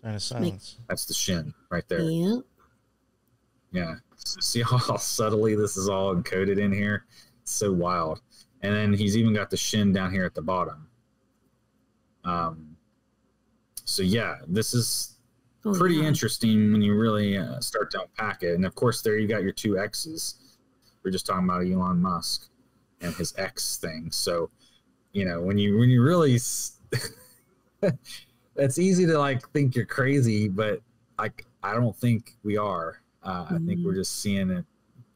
Sign of silence. That's the Shin right there. Yeah. Yeah. So see how subtly this is all encoded in here? It's so wild. And then he's even got the Shin down here at the bottom. So yeah, this is pretty interesting when you really start to unpack it. And of course, there you got your two X's. We're just talking about Elon Musk and his X thing. So, you know, when you really, it's easy to like think you're crazy, but like I don't think we are. I think we're just seeing it,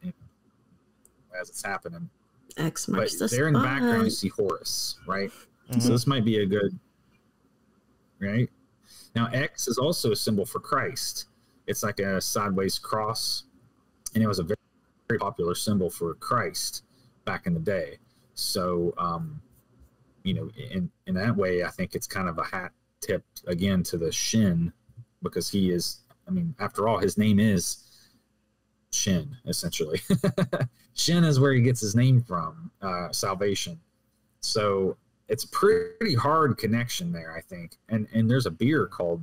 you know, as it's happening. X marks the spot. There in the background, you see Horus, right? Mm-hmm. So this might be a good, right? Now, X is also a symbol for Christ. It's like a sideways cross, and it was a very, very popular symbol for Christ back in the day. So, you know, in that way, I think it's kind of a hat tip again to the Shin, because he is, I mean, after all, his name is Shin, essentially. Shin is where he gets his name from, salvation. So it's a pretty hard connection there, I think. And there's a beer called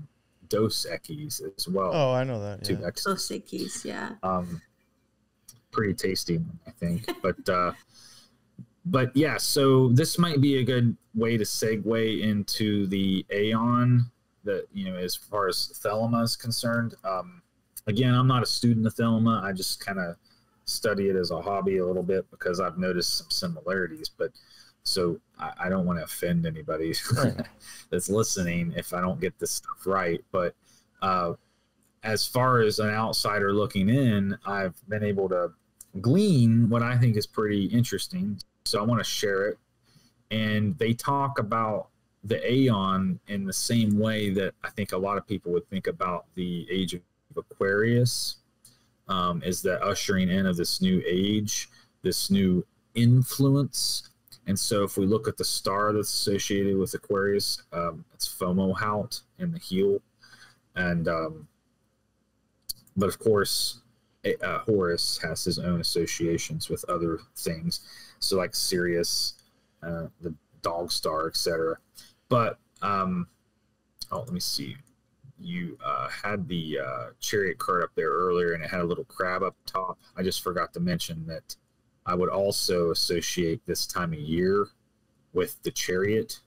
Dos Equis as well. Oh, I know that. Yeah. Dos Equis, yeah. Pretty tasty, I think. But yeah, so this might be a good way to segue into the Aeon, that, you know, as far as Thelema is concerned. Again, I'm not a student of Thelema. I just kind of study it as a hobby a little bit because I've noticed some similarities. But so I don't want to offend anybody that's listening if I don't get this stuff right. But as far as an outsider looking in, I've been able to glean what I think is pretty interesting. So I want to share it. And they talk about the Aeon in the same way that I think a lot of people would think about the age of Aquarius, is the ushering in of this new age, this new influence. And so if we look at the star that's associated with Aquarius, it's Fomalhaut in the heel. And but of course, Horus has his own associations with other things. So like Sirius, the dog star, etc. But let me see. you had the Chariot card up there earlier, and it had a little crab up top. I just forgot to mention that I would also associate this time of year with the Chariot,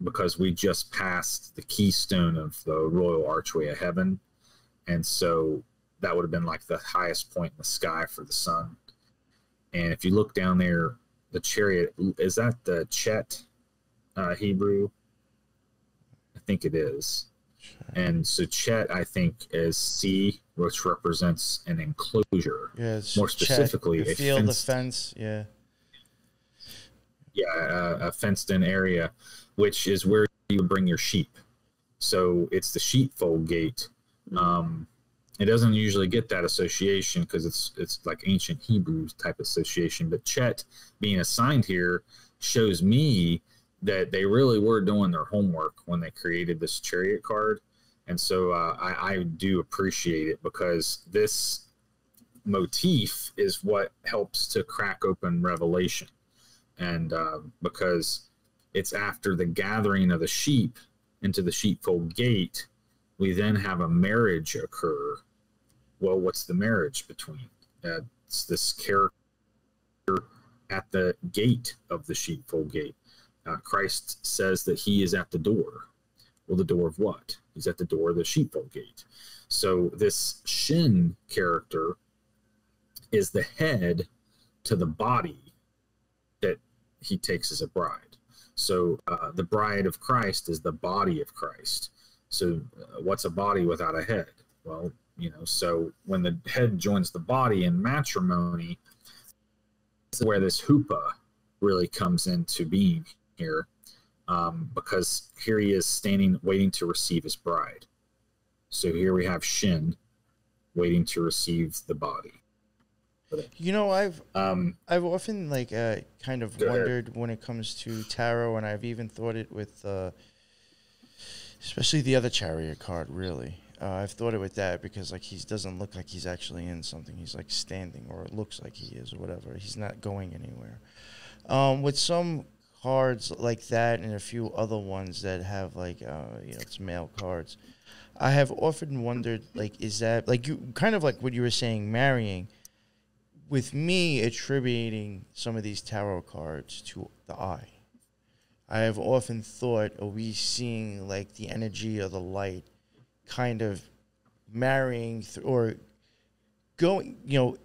because we just passed the keystone of the Royal Archway of Heaven, and so that would have been like the highest point in the sky for the sun. And if you look down there, the Chariot, is that the Chet Hebrew? I think it is. And so Chet, I think, is C, which represents an enclosure. Yeah, it's more specifically Chet, a field, a fence. Yeah. Yeah, a fenced-in area, which is where you would bring your sheep. So it's the sheepfold gate. It doesn't usually get that association because it's like ancient Hebrew type association. But Chet being assigned here shows me that they really were doing their homework when they created this Chariot card. And so I do appreciate it, because this motif is what helps to crack open Revelation. And because it's after the gathering of the sheep into the sheepfold gate, we then have a marriage occur. Well, what's the marriage between? It's this character at the gate of the sheepfold gate. Christ says that he is at the door. Well, the door of what? He's at the door of the sheepfold gate. So this Shin character is the head to the body that he takes as a bride. So the bride of Christ is the body of Christ. So what's a body without a head? Well, so when the head joins the body in matrimony, this is where this huppah really comes into being here, because here he is standing, waiting to receive his bride. So here we have Shin waiting to receive the body. I've often kind of wondered when it comes to tarot, and I've even thought it with, especially the other Chariot card, really. I've thought it with that because he doesn't look like he's actually in something. He's standing, or it looks like he is, or whatever. He's not going anywhere. With some cards like that and a few other ones that have it's male cards, I have often wondered, is that you kind of like what you were saying, marrying? With me attributing some of these tarot cards to the eye, I have often thought, are we seeing the energy of the light kind of marrying or going,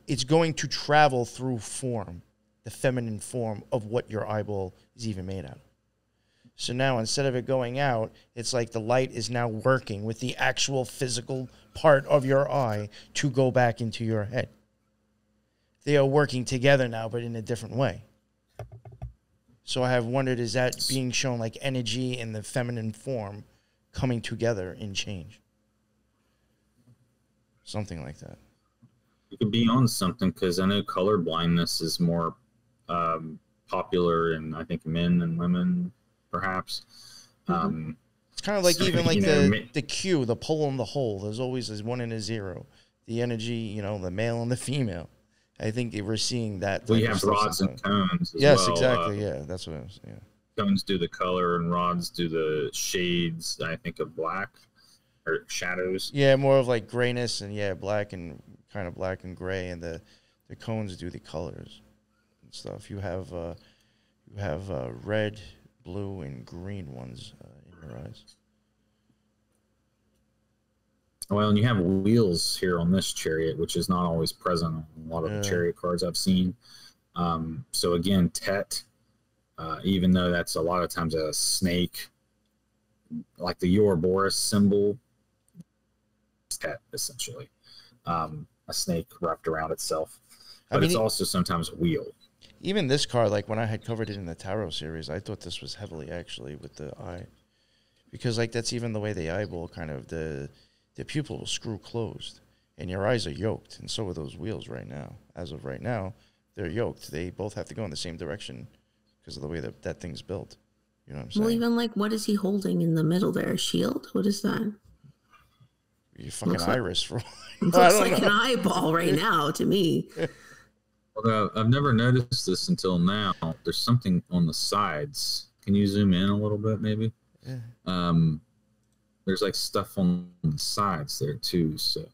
it's going to travel through form, the feminine form of what your eyeball is even made out of. So now instead of it going out, it's like the light is now working with the actual physical part of your eye to go back into your head. They are working together now, but in a different way. So I have wondered, is that being shown like energy in the feminine form coming together in change? Something like that. You could be on something, because I know color blindness is more popular in, I think, men and women, perhaps. It's kind of like even like the Q, the pull and the hole. There's always a 1 and a 0. The energy, the male and the female. I think we're seeing that. We have rods and cones. Yes, exactly. Yeah, that's what I was. Yeah. Cones do the color, and rods do the shades. I think of black or shadows. Yeah, more of like grayness and black and kind of black and gray, and the cones do the colors and stuff. You have red, blue, and green ones in your eyes. Well, and you have wheels here on this Chariot, which is not always present on a lot of the Chariot cards I've seen. So again, Tet, even though that's a lot of times a snake, like the Ouroboros symbol, Tet essentially, a snake wrapped around itself. But it's also sometimes a wheel. Even this card, like when I had covered it in the tarot series, I thought this was heavily actually with the eye, because like that's even the way the eyeball kind of the pupil will screw closed, and your eyes are yoked, and so are those wheels right now. As of right now, they're yoked. They both have to go in the same direction because of the way that thing's built. You know what I'm saying? Well, even like, what is he holding in the middle there? A shield? What is that? Your fucking iris. Looks like an eyeball right now to me. Well, I've never noticed this until now. There's something on the sides. Can you zoom in a little bit, maybe? Yeah. there's like stuff on the sides there too. So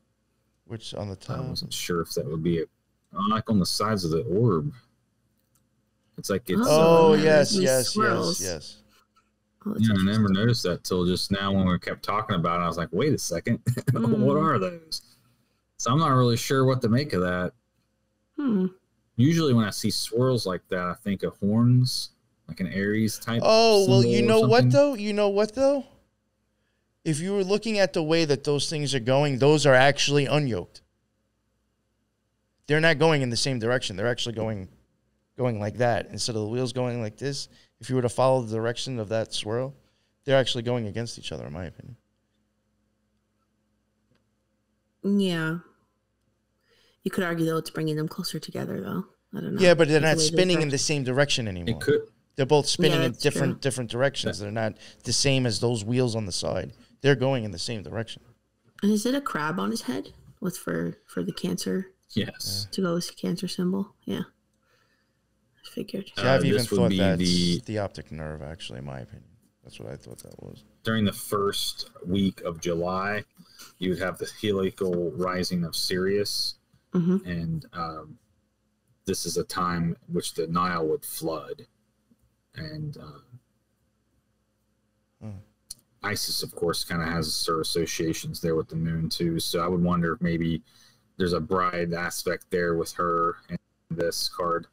Which on the top? I wasn't sure if that would be it. Like on the sides of the orb. It's like it's. Oh, yeah, yes, these yes, swirls. yes. Oh, that's Yeah, I never interesting. noticed that till just now when we kept talking about it. I was like, wait a second, Mm. what are those? So I'm not really sure what to make of that. Usually when I see swirls like that, I think of horns, like an Aries type. Oh, well, symbol you or know what, something. though? You know what, though? If you were looking at the way that those things are going, those are actually unyoked. They're not going in the same direction. They're actually going like that instead of the wheels going like this. If you were to follow the direction of that swirl, they're actually going against each other, in my opinion. Yeah. You could argue, though, it's bringing them closer together, though. I don't know. Yeah, but they're Like the not way spinning in they're- the same direction anymore. It could. They're both spinning Yeah, in that's different directions. They're not the same as those wheels on the side. They're going in the same direction. And is it a crab on his head with for the cancer Yes. to go with the cancer symbol? Yeah. I figured. See, I've even This would thought be that's the optic nerve, actually, in my opinion. That's what I thought that was. During the first week of July, you would have the heliacal rising of Sirius, Mm-hmm. and this is a time which the Nile would flood, and Isis, of course, kind of has her associations there with the moon too. So I would wonder if maybe there's a bride aspect there with her in this card.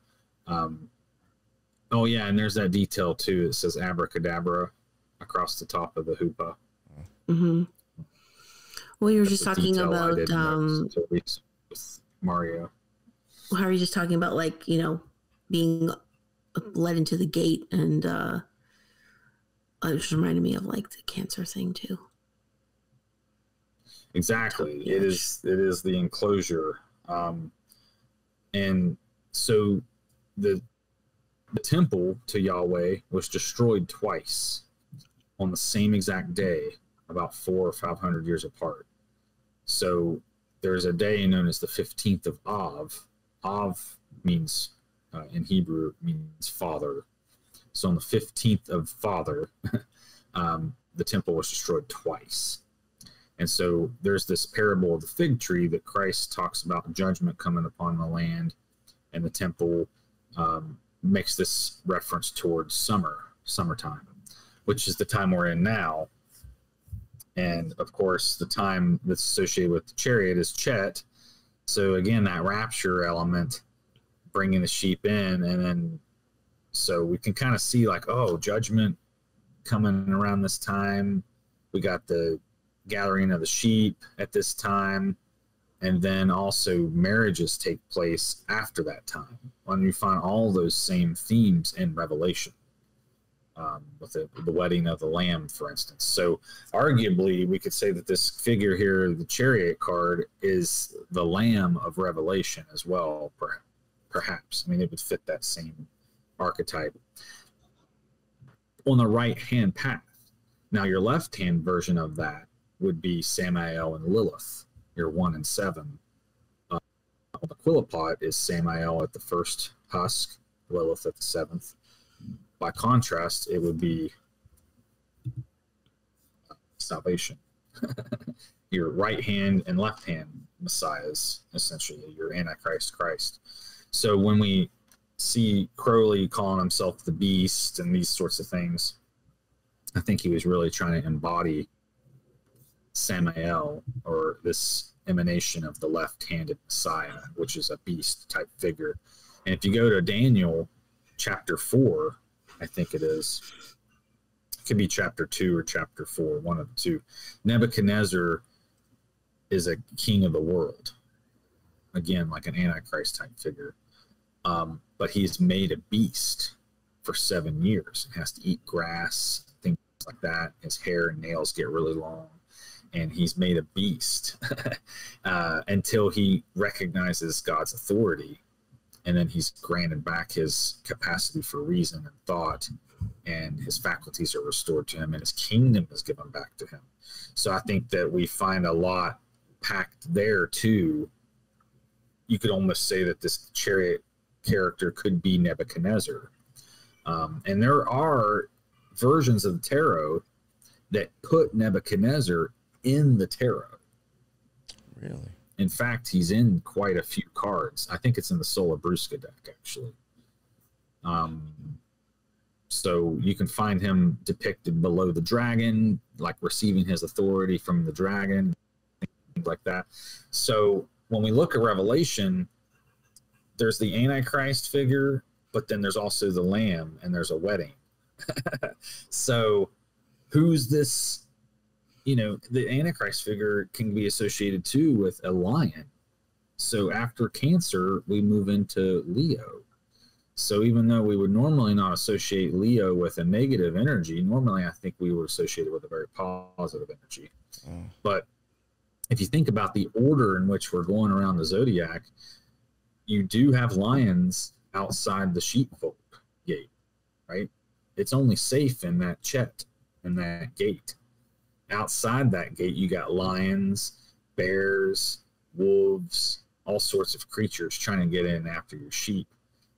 Oh yeah, and there's that detail too. It says abracadabra across the top of the hoopah. Mm-hmm. Well, you were That's just a talking detail I about didn't notice until we with Mario. how are you just talking about, like, you know, being led into the gate, and it just reminded me of like the cancer thing too. Exactly. It is the enclosure. And so the temple to Yahweh was destroyed twice on the same exact day, about 400 or 500 years apart. So there's a day known as the 15th of Av. Av means, in Hebrew, means father. So on the 15th of Father, the temple was destroyed twice. And so there's this parable of the fig tree that Christ talks about judgment coming upon the land, and the temple makes this reference towards summertime, which is the time we're in now. And of course, the time that's associated with the chariot is Chet. So again, that rapture element, bringing the sheep in, and then so we can kind of see like, oh, judgment coming around this time. We got the gathering of the sheep at this time, and then also marriages take place after that time. When you find all those same themes in Revelation, with the wedding of the Lamb, for instance. So arguably, we could say that this figure here, the Chariot card, is the Lamb of Revelation as well, perhaps. I mean, it would fit that same archetype. On the right-hand path. Now, your left-hand version of that would be Samael and Lilith, your 1 and 7. On the Quillipot is Samael at the first husk, Lilith at the 7th. By contrast, it would be salvation. Your right hand and left hand messiahs, essentially, your Antichrist Christ. So when we see Crowley calling himself the beast and these sorts of things, I think he was really trying to embody Samael, or this emanation of the left-handed Messiah, which is a beast type figure. And if you go to Daniel chapter 4, I think it is, it could be chapter 2 or chapter 4, one of the two. Nebuchadnezzar is a king of the world, again, like an Antichrist type figure. But he's made a beast for 7 years. He has to eat grass, things like that. His hair and nails get really long, and he's made a beast until he recognizes God's authority. And then he's granted back his capacity for reason and thought, and his faculties are restored to him, and his kingdom is given back to him. So I think that we find a lot packed there too. You could almost say that this Chariot character could be Nebuchadnezzar. And there are versions of the tarot that put Nebuchadnezzar in the tarot. Really? In fact, he's in quite a few cards. I think it's in the Sola Brusca deck, actually. So you can find him depicted below the dragon, like receiving his authority from the dragon, things like that. So when we look at Revelation, there's the Antichrist figure, but then there's also the Lamb, and there's a wedding. So who's this? You know, the Antichrist figure can be associated too with a lion. So after Cancer, we move into Leo. So even though we would normally not associate Leo with a negative energy, normally I think we would associate it with a very positive energy. But if you think about the order in which we're going around the zodiac, you do have lions outside the sheepfold gate, right? It's only safe in that chet, in that gate. Outside that gate, you got lions, bears, wolves, all sorts of creatures trying to get in after your sheep.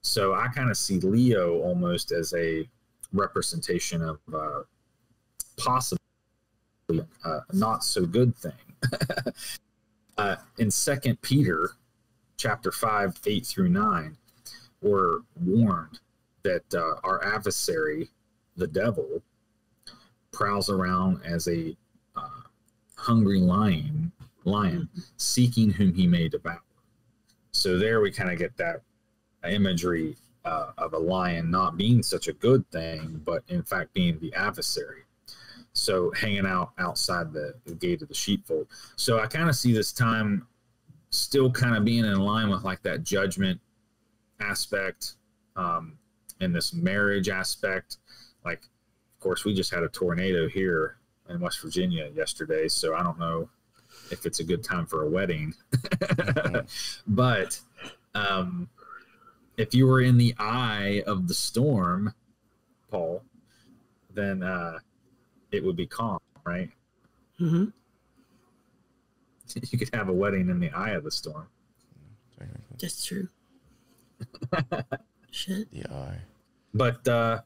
So I kind of see Leo almost as a representation of possibly a not so good thing. In 2 Peter chapter 5, 8 through 9, we're warned that our adversary, the devil, prowls around as a hungry lion seeking whom he may devour. So there we kind of get that imagery of a lion not being such a good thing, but in fact being the adversary. So hanging out outside the gate of the sheepfold. So I kind of see this time still kind of being in line with like that judgment aspect and this marriage aspect. Like, of course, we just had a tornado here in West Virginia yesterday, so I don't know if it's a good time for a wedding. But if you were in the eye of the storm, Paul, then it would be calm, right? Mm-hmm. You could have a wedding in the eye of the storm. That's true. Shit. The eye. But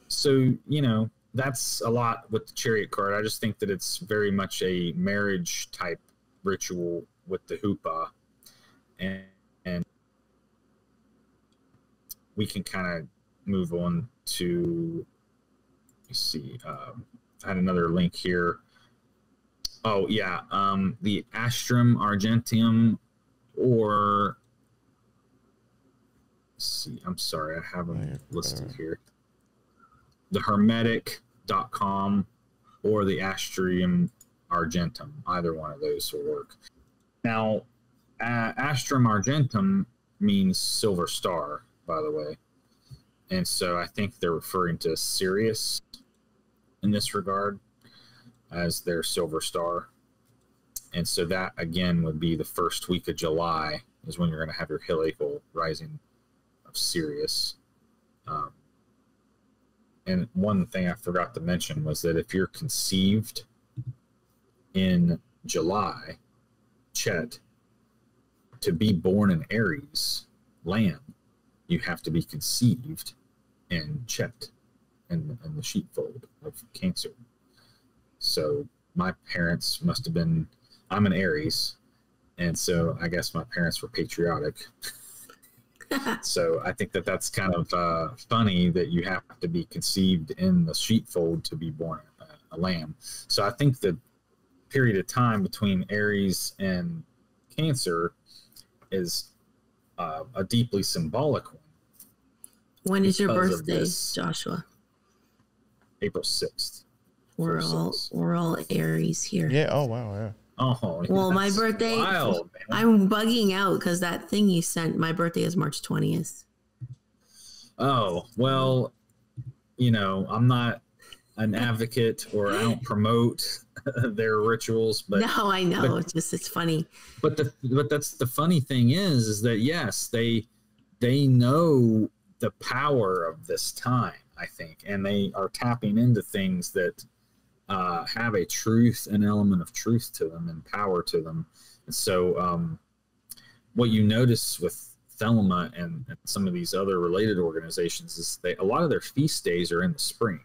so, you know, that's a lot with the Chariot card. I just think that it's very much a marriage type ritual with the hoopah. And we can kind of move on to, let's see, I had another link here. Oh, yeah, the Astrum Argentum, or, let's see, I'm sorry, I have them listed here. The Hermetic.com or the Astrum Argentum. Either one of those will work. Now, Astrum Argentum means silver star, by the way. And so I think they're referring to Sirius in this regard as their silver star. And so that, again, would be the first week of July is when you're going to have your heliacal rising of Sirius. And one thing I forgot to mention was that if you're conceived in July, Chet, to be born in Aries, Lamb, you have to be conceived in Chet, in the sheepfold of Cancer. So my parents must have been, I'm an Aries, and so I guess my parents were patriotic. So I think that that's kind of funny that you have to be conceived in the sheepfold to be born a lamb. So I think the period of time between Aries and Cancer is a deeply symbolic one. When is your birthday, Joshua? April 6th. We're all Aries here. Yeah. Oh wow. Yeah. Oh, well, my birthday, wild, I'm bugging out because that thing you sent, my birthday is March 20th. Oh, well, you know, I'm not an advocate or I don't promote their rituals, but no, I know. It's funny. But that's the funny thing is that yes, they know the power of this time, I think, and they are tapping into things that have a truth, an element of truth to them and power to them. And so what you notice with Thelema and some of these other related organizations is a lot of their feast days are in the spring,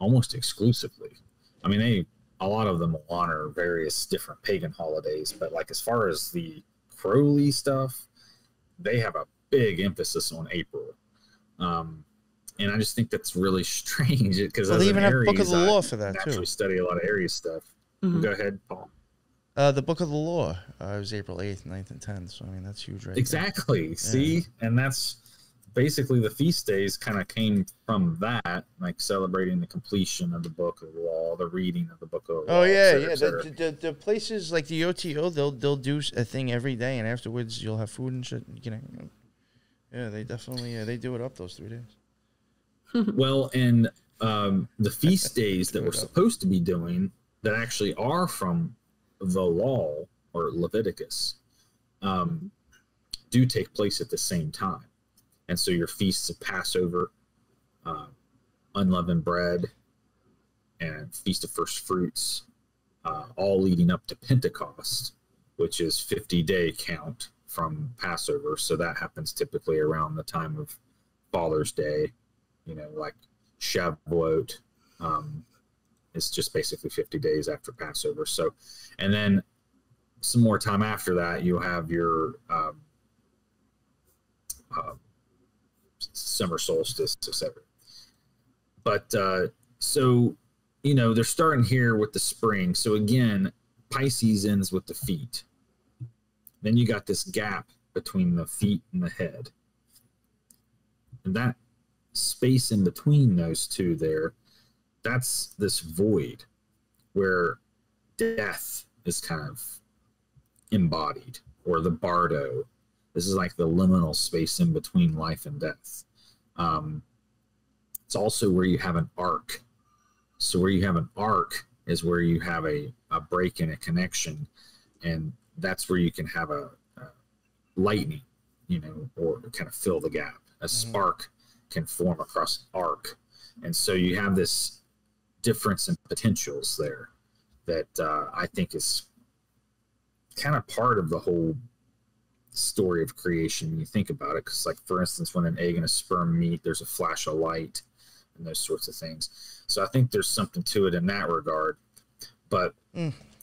almost exclusively. I mean, a lot of them will honor various different pagan holidays, but like as far as the Crowley stuff, they have a big emphasis on April. And I just think that's really strange because they even have Book of the Law for that too. I actually study a lot of Aries stuff. Mm-hmm. Go ahead, Paul. The Book of the Law was April 8th, 9th, and 10th. So, I mean, that's huge right Exactly. There. See? Yeah. And that's basically the feast days kind of came from that, like celebrating the completion of the Book of the Law, the reading of the Book of the Law. Oh, yeah, yeah. The places like the OTO, they'll do a thing every day, and afterwards you'll have food and shit. You know. Yeah, they definitely they do it up those 3 days. Well, and the feast days that we're supposed to be doing that actually are from the law or Leviticus do take place at the same time. And so your feasts of Passover, unleavened bread, and Feast of First Fruits, all leading up to Pentecost, which is 50-day count from Passover. So that happens typically around the time of Father's Day, you know, like Shavuot. It's just basically 50 days after Passover. So, and then some more time after that, you'll have your summer solstice, etc. But so, you know, they're starting here with the spring. So again, Pisces ends with the feet. Then you got this gap between the feet and the head. And that space in between those two there, that's this void where death is kind of embodied, or the bardo. This is like the liminal space in between life and death. It's also where you have an arc. So where you have an arc is where you have a break in a connection, and that's where you can have a lightning, you know, or kind of fill the gap. A spark can form across arc. And so you have this difference in potentials there that I think is kind of part of the whole story of creation when you think about it. Because, like, for instance, when an egg and a sperm meet, there's a flash of light and those sorts of things. So I think there's something to it in that regard. But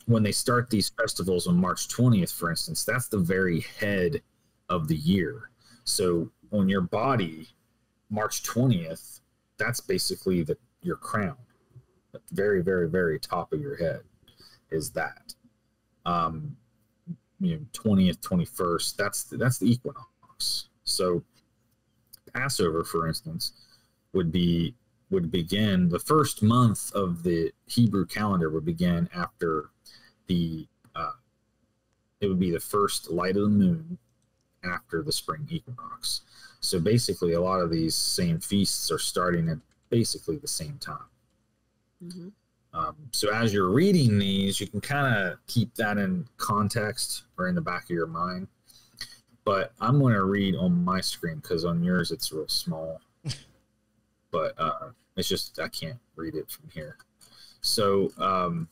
when they start these festivals on March 20th, for instance, that's the very head of the year. So on your body, March 20th, that's basically your crown. At the very, very, very top of your head is that. You know, 20th, 21st, that's the equinox. So Passover, for instance, would begin, the first month of the Hebrew calendar would begin after it would be the first light of the moon after the spring equinox. So basically, a lot of these same feasts are starting at basically the same time. Mm-hmm. So as you're reading these, you can kind of keep that in context or in the back of your mind. But I'm going to read on my screen because on yours it's real small. But it's just I can't read it from here. So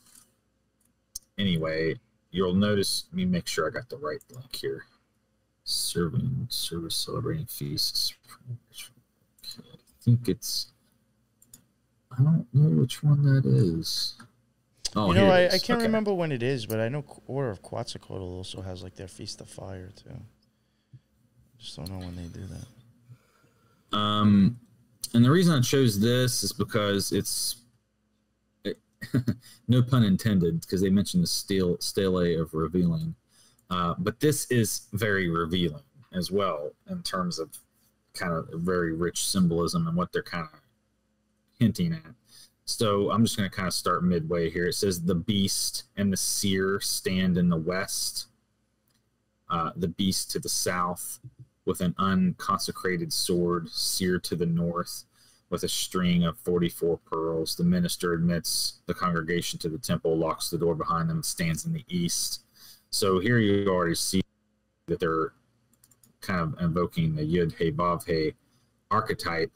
anyway, you'll notice, let me make sure I got the right link here. Service, celebrating feasts. Okay, I think it's, I don't know which one that is. Oh, you know, I can't remember when it is, but I know Order of Quetzalcoatl also has like their Feast of Fire too. I just don't know when they do that. And the reason I chose this is because no pun intended, because they mentioned the stele of revealing. But this is very revealing as well in terms of kind of very rich symbolism and what they're kind of hinting at. So I'm just going to kind of start midway here. It says the beast and the seer stand in the west, the beast to the south with an unconsecrated sword, seer to the north with a string of 44 pearls. The minister admits the congregation to the temple, locks the door behind them, and stands in the east. So here you already see that they're kind of invoking the Yud He Vav He archetype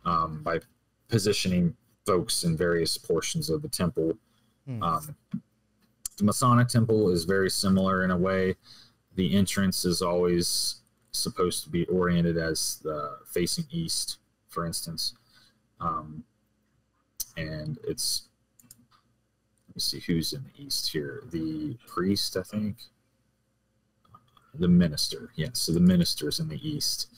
by positioning folks in various portions of the temple. The Masonic temple is very similar in a way. The entrance is always supposed to be oriented as facing east, for instance. And it's me see who's in the east here. The priest, I think. The minister, yes. So the minister's in the east.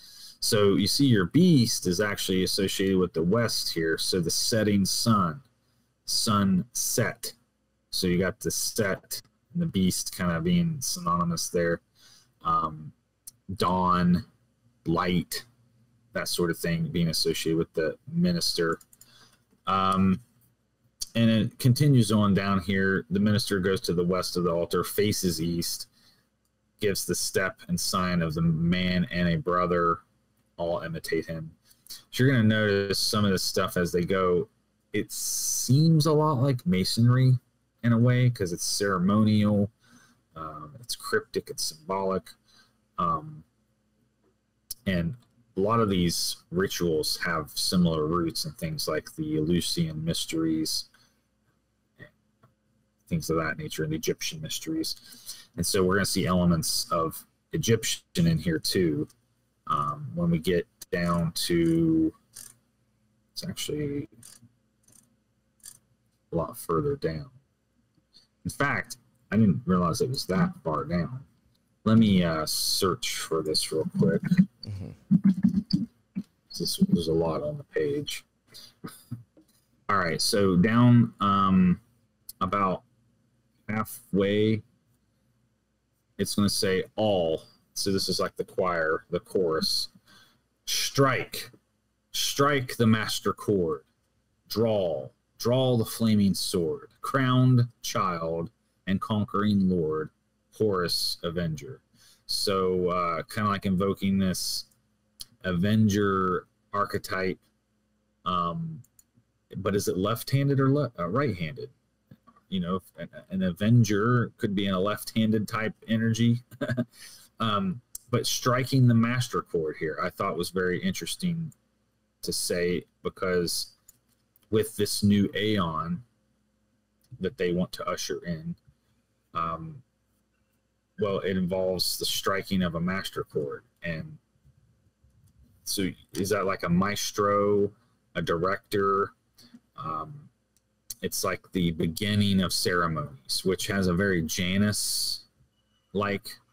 So you see your beast is actually associated with the west here. So the setting sun, sunset. So you got the set and the beast kind of being synonymous there. Dawn, light, that sort of thing being associated with the minister. And it continues on down here. The minister goes to the west of the altar, faces east, gives the step and sign of the man and a brother, all imitate him. So you're going to notice some of this stuff as they go. It seems a lot like masonry in a way because it's ceremonial, it's cryptic, it's symbolic. And a lot of these rituals have similar roots in things like the Eleusinian mysteries, things of that nature, and the Egyptian mysteries. And so we're going to see elements of Egyptian in here too. When we get down to, it's actually a lot further down. In fact, I didn't realize it was that far down. Let me search for this real quick. There's a lot on the page. All right, so down about halfway, it's going to say all. So this is like the choir, the chorus. Strike the master chord. Draw the flaming sword. Crowned child and conquering lord, Horus Avenger. So kind of like invoking this Avenger archetype. But is it left-handed or right-handed? You know, an Avenger could be in a left-handed type energy. But striking the master chord here, I thought was very interesting to say, because with this new Aeon that they want to usher in, well, it involves the striking of a master chord. And so is that like a maestro, a director? It's like the beginning of ceremonies, which has a very Janus-like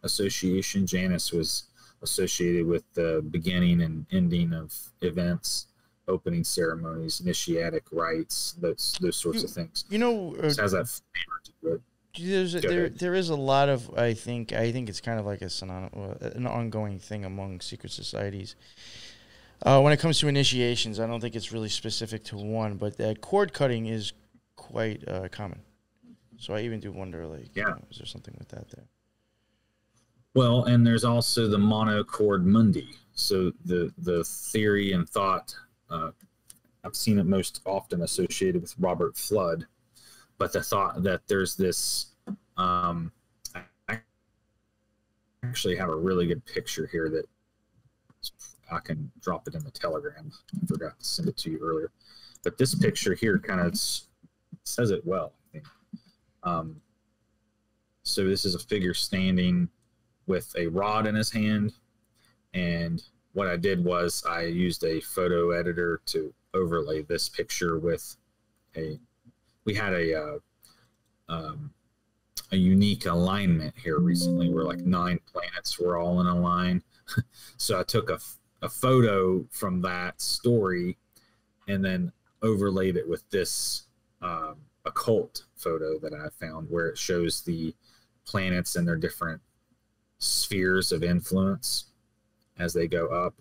association. Janus was associated with the beginning and ending of events, opening ceremonies, initiatic rites, those sorts of things. You know, it has that flavor to it. There is a lot of, I think it's kind of like an ongoing thing among secret societies. When it comes to initiations, I don't think it's really specific to one, but that cord cutting is quite common. So I even do wonder, like, yeah, is there something with that there? Well, and there's also the monochord mundi. So the theory and thought, I've seen it most often associated with Robert Flood, but the thought that there's this, I actually have a really good picture here that I can drop it in the Telegram. I forgot to send it to you earlier. But this picture here kind of says it well, I think. So this is a figure standing with a rod in his hand. And what I did was I used a photo editor to overlay this picture with we had a unique alignment here recently where like 9 planets were all in a line. So I took a photo from that story and then overlaid it with this occult photo that I found where it shows the planets and their different spheres of influence as they go up.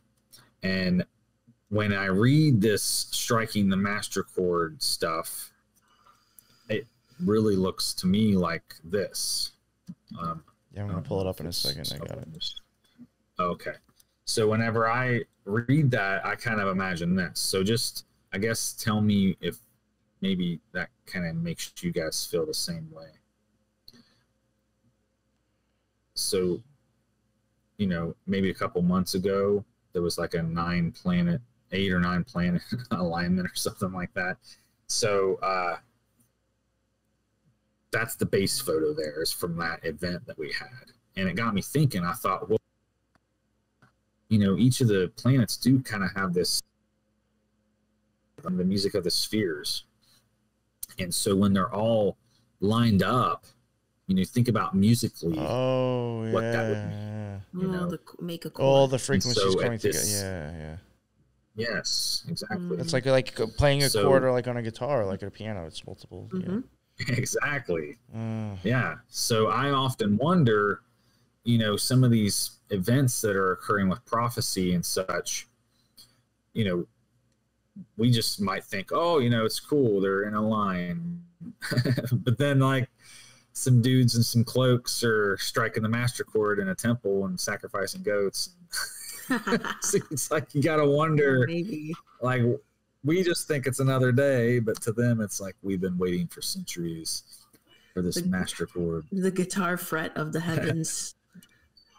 And when I read this striking the master chord stuff, it really looks to me like this. Yeah, I'm going to pull it up in a second. I got it. Okay. So whenever I read that, I kind of imagine this. So just, I guess, tell me if maybe that kind of makes you guys feel the same way. So, you know, maybe a couple months ago, there was like a 8 or 9 planet alignment or something like that. So that's the base photo there, is from that event that we had. And it got me thinking. I thought, well, you know, each of the planets do kind of have this, the music of the spheres. And so when they're all lined up, think about musically what that would mean. Make a chord. All the frequencies so coming together. Yeah. Yes, exactly. It's like playing a chord or like on a guitar or like at a piano. It's multiple. Yeah. Exactly. Yeah. So I often wonder, some of these events that are occurring with prophecy and such, we just might think, oh, it's cool, they're in a line. But then like some dudes in some cloaks are striking the master chord in a temple and sacrificing goats. So it's like you gotta wonder, maybe like we just think it's another day, but to them it's like we've been waiting for centuries for this master chord. The guitar fret of the heavens.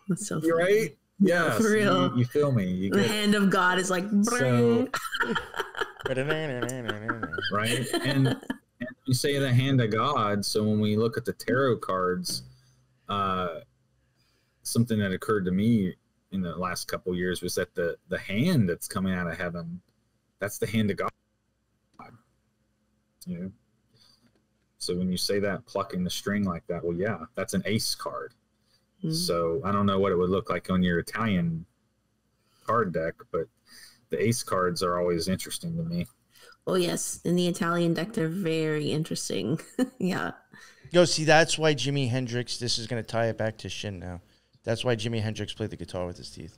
That's so funny. You're right. Yeah, for real. You feel me. The hand of God is like, so, right? And you say the hand of God. So when we look at the tarot cards, something that occurred to me in the last couple of years was that the hand that's coming out of heaven, that's the hand of God. So when you say that, plucking the string like that, well, yeah, that's an ace card. So I don't know what it would look like on your Italian card deck, but the ace cards are always interesting to me. Oh yes, in the Italian deck, they're very interesting. Yeah. Yo, see, that's why Jimi Hendrix. This is going to tie it back to Shin now. That's why Jimi Hendrix played the guitar with his teeth.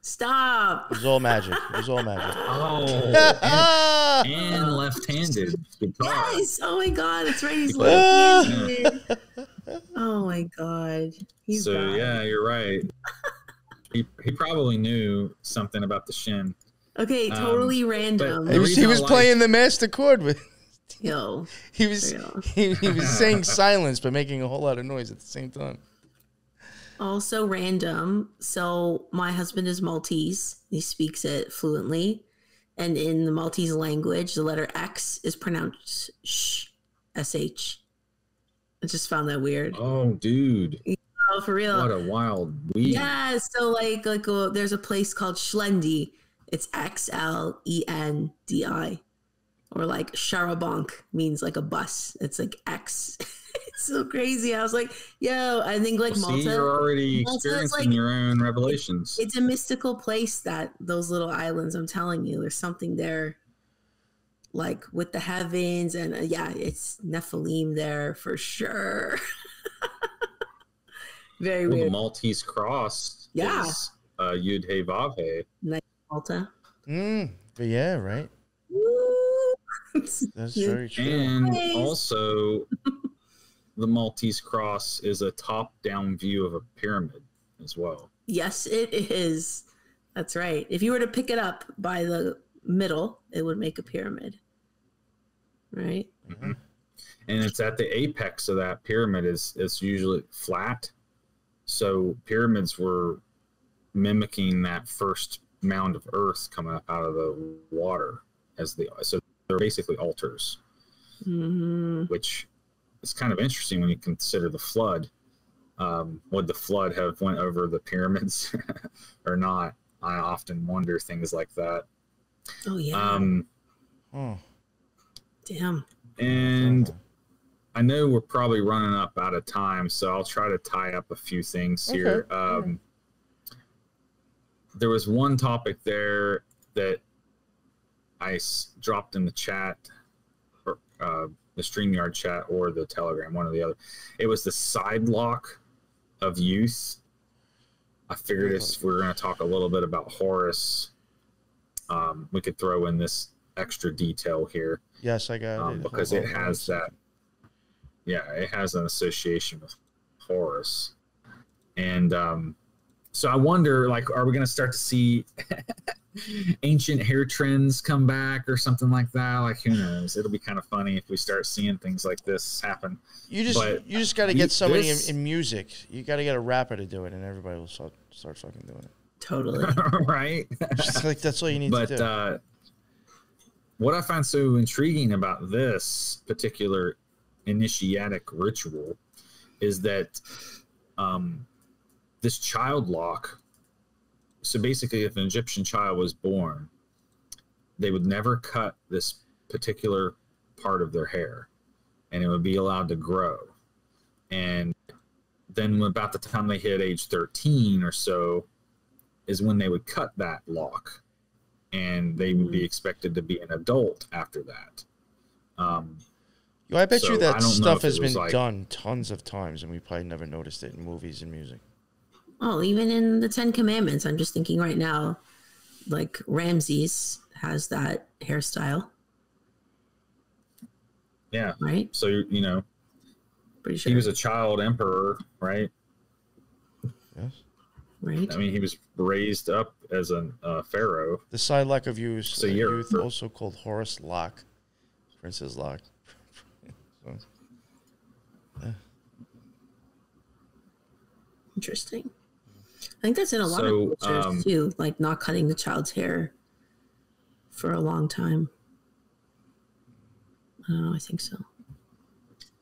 Stop. It was all magic. Oh, and left-handed guitar. Yes. Oh my God, that's right. He's left-handed. Oh my God. He's bad. Yeah, you're right. He probably knew something about the Shin. Okay, totally random. He was playing the master chord with. Yo, he was saying silence but making a whole lot of noise at the same time. Also random. So my husband is Maltese. He speaks it fluently, and in the Maltese language, the letter X is pronounced sh, sh. I just found that weird. Oh, dude. Oh, for real. What a wild weed. Yeah, so like there's a place called Schlendi. It's Xlendi. Or like Charabanc means like a bus. It's like X. It's so crazy. I was like, yo, I think like Malta. See, you're already experiencing your own revelations. It's a mystical place, that those little islands. I'm telling you, there's something there, like with the heavens, and yeah, it's Nephilim there for sure. Very weird. The Maltese cross is Yud He Vav He. Nice Malta. But yeah, right. That's very true. And also, the Maltese cross is a top-down view of a pyramid as well. Yes, it is. That's right. If you were to pick it up by the middle, it would make a pyramid. Right? Mm-hmm. And it's at the apex of that pyramid. It's usually flat. So pyramids were mimicking that first mound of earth coming up out of the water so they're basically altars, which is kind of interesting when you consider the flood. Would the flood have went over the pyramids or not? I often wonder things like that. Oh yeah. Damn. And I know we're probably running up out of time, so I'll try to tie up a few things here. There was one topic there that I dropped in the chat, or the StreamYard chat, or the Telegram, one or the other. It was the side lock of youth. I figured if we're going to talk a little bit about Horus, we could throw in this extra detail here. Yes, I got it. Because it has that. Yeah, it has an association with Horus. And so I wonder, like, are we going to start to see ancient hair trends come back or something like that? Like, who knows? It'll be kind of funny if we start seeing things like this happen. You just got to get somebody in music. You got to get a rapper to do it, and everybody will start fucking doing it. Totally. Right? Just like that's all you need to do. But what I find so intriguing about this particular initiatic ritual is that this child lock. So basically, if an Egyptian child was born, they would never cut this particular part of their hair, and it would be allowed to grow. And then about the time they hit age 13 or so is when they would cut that lock, and they would be expected to be an adult after that. I bet you that stuff has been like, done tons of times, and we probably never noticed it in movies and music. Oh, even in the 10 Commandments, I'm just thinking right now, like Ramses has that hairstyle. Yeah. Right. So, you know, pretty sure he was a child emperor, right? Yes. Right. I mean, he was raised up as a pharaoh. The side lock of youth, So youth also called Horus Lock, Prince's Lock. So, yeah. Interesting. I think that's in a lot of cultures too, like not cutting the child's hair for a long time. I don't know. I think so.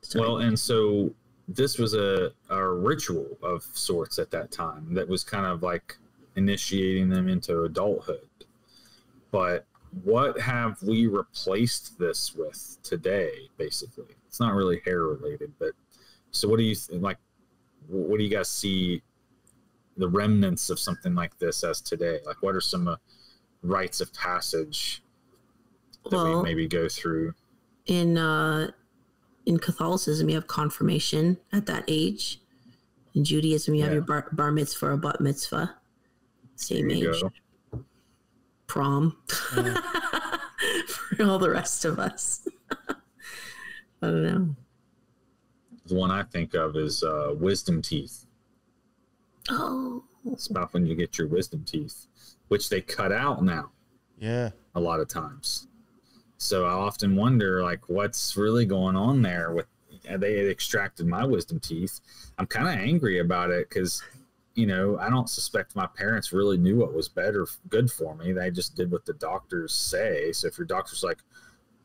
Sorry. Well, and so this was a ritual of sorts at that time that was kind of like initiating them into adulthood. But what have we replaced this with today, basically? It's not really hair related, but so what do you like? What do you guys see the remnants of something like this as today? Like, what are some rites of passage that we maybe go through? In Catholicism, you have confirmation at that age. In Judaism, you have your bar mitzvah or bat mitzvah, same age. Go. Prom. For all the rest of us. I don't know. The one I think of is wisdom teeth. Oh. It's about when you get your wisdom teeth, which they cut out now. Yeah. A lot of times. So I often wonder, like, what's really going on there with they had extracted my wisdom teeth. I'm kind of angry about it because, you know, I don't suspect my parents really knew what was good for me. They just did what the doctors say. So if your doctor's like,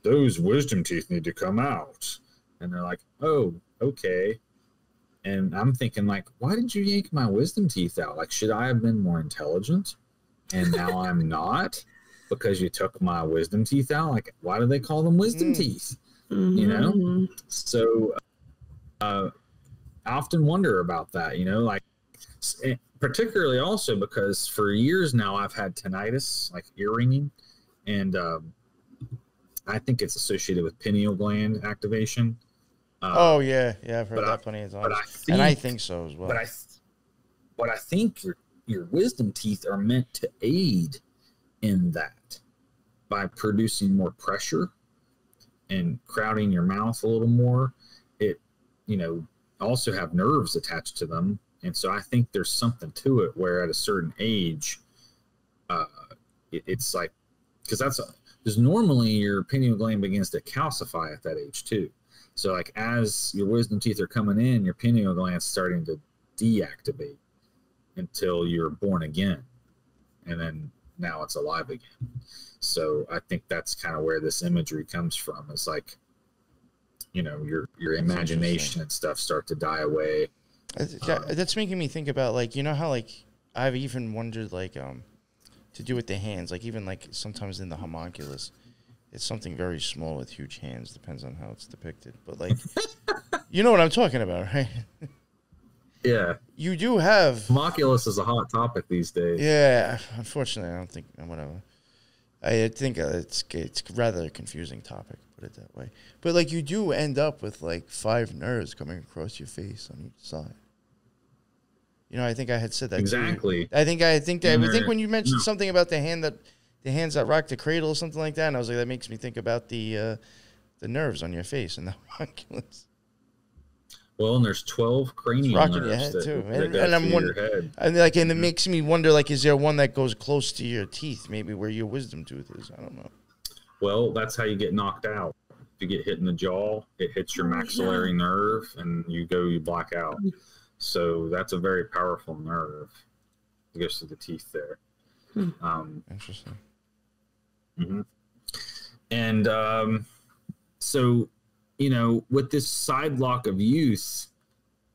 those wisdom teeth need to come out, and they're like, oh, okay. And I'm thinking, like, why did you yank my wisdom teeth out? Like, should I have been more intelligent? And now I'm not because you took my wisdom teeth out. Like, why do they call them wisdom teeth? Mm-hmm. You know? So I often wonder about that, you know, like, particularly also because for years now I've had tinnitus, like ear ringing, and I think it's associated with pineal gland activation. Oh yeah, I've heard that plenty of times, and I think so as well. But I think your wisdom teeth are meant to aid in that by producing more pressure and crowding your mouth a little more. It, you know, also have nerves attached to them, and so I think there's something to it where at a certain age, it's like, because normally your pineal gland begins to calcify at that age too. So like as your wisdom teeth are coming in, your pineal gland's starting to deactivate until you're born again, and then now it's alive again. So I think that's kind of where this imagery comes from. It's like, you know, your imagination and stuff start to die away. That's making me think about, like, you know how, like, I've even wondered, like, to do with the hands, like, even like sometimes in the homunculus, it's something very small with huge hands. Depends on how it's depicted, but like, you know what I'm talking about, right? Yeah. You do have homunculus is a hot topic these days. Yeah, unfortunately, I don't think whatever. I think it's rather a confusing topic, put it that way. But like, you do end up with like 5 nerves coming across your face on each side. You know, I think I had said that exactly. Too. I think when you mentioned something about the hands that rock the cradle or something like that, and I was like, that makes me think about the nerves on your face and the homunculus. Well, and there's 12 cranial rocking nerves your head too, and I'm wondering, and it makes me wonder, like, is there one that goes close to your teeth, maybe where your wisdom tooth is? I don't know. Well, that's how you get knocked out. If you get hit in the jaw, it hits your maxillary nerve, and you black out. So that's a very powerful nerve. It goes through the teeth there. Interesting. Mm-hmm. And so, you know, with this side lock of youth,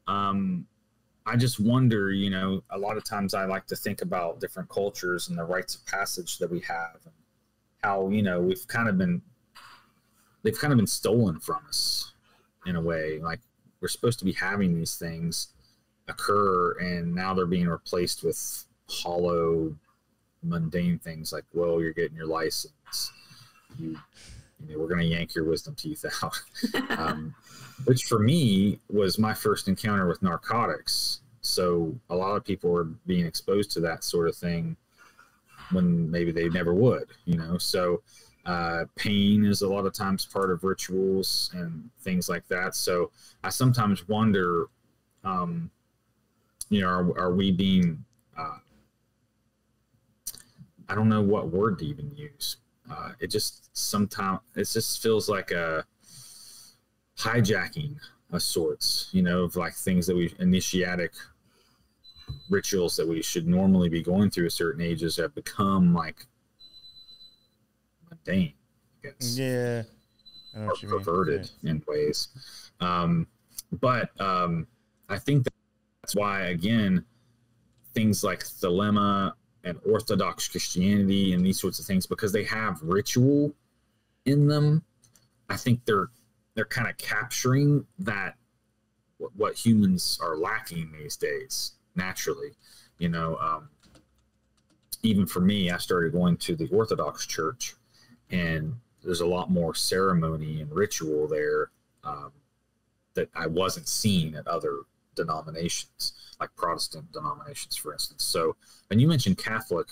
I just wonder, you know, a lot of times I like to think about different cultures and the rites of passage that we have, and how, you know, they've kind of been stolen from us in a way. Like, we're supposed to be having these things occur, and now they're being replaced with hollow, mundane things like, well, you're getting your license. We're going to yank your wisdom teeth out. Which for me was my first encounter with narcotics. So a lot of people are being exposed to that sort of thing when maybe they never would, So pain is a lot of times part of rituals and things like that. So I sometimes wonder, are we being, I don't know what word to even use. It just feels like a hijacking of sorts, of like things that initiatic rituals that we should normally be going through at certain ages have become like mundane, I guess. Yeah. I know or what you mean. perverted in ways. But I think that's why, again, things like Thelema and Orthodox Christianity and these sorts of things, because they have ritual in them, I think they're kind of capturing that what humans are lacking these days naturally. Even for me, I started going to the Orthodox Church, and there's a lot more ceremony and ritual there that I wasn't seeing at other denominations, like Protestant denominations, for instance. So, and you mentioned Catholic.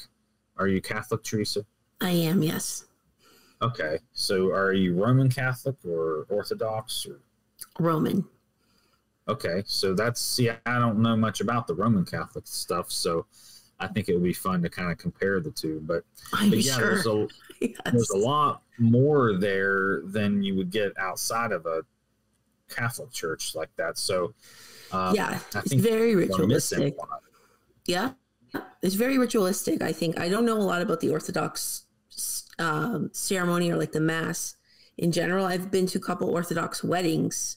Are you Catholic, Teresa? I am, yes. Okay. So are you Roman Catholic or Orthodox? Or? Roman. Okay. So I don't know much about the Roman Catholic stuff, so I think it would be fun to kind of compare the two. But yeah, sure. There's a lot more there than you would get outside of a Catholic church like that. So it's very ritualistic. Yeah, it's very ritualistic. I think I don't know a lot about the Orthodox ceremony or like the mass in general. I've been to a couple Orthodox weddings,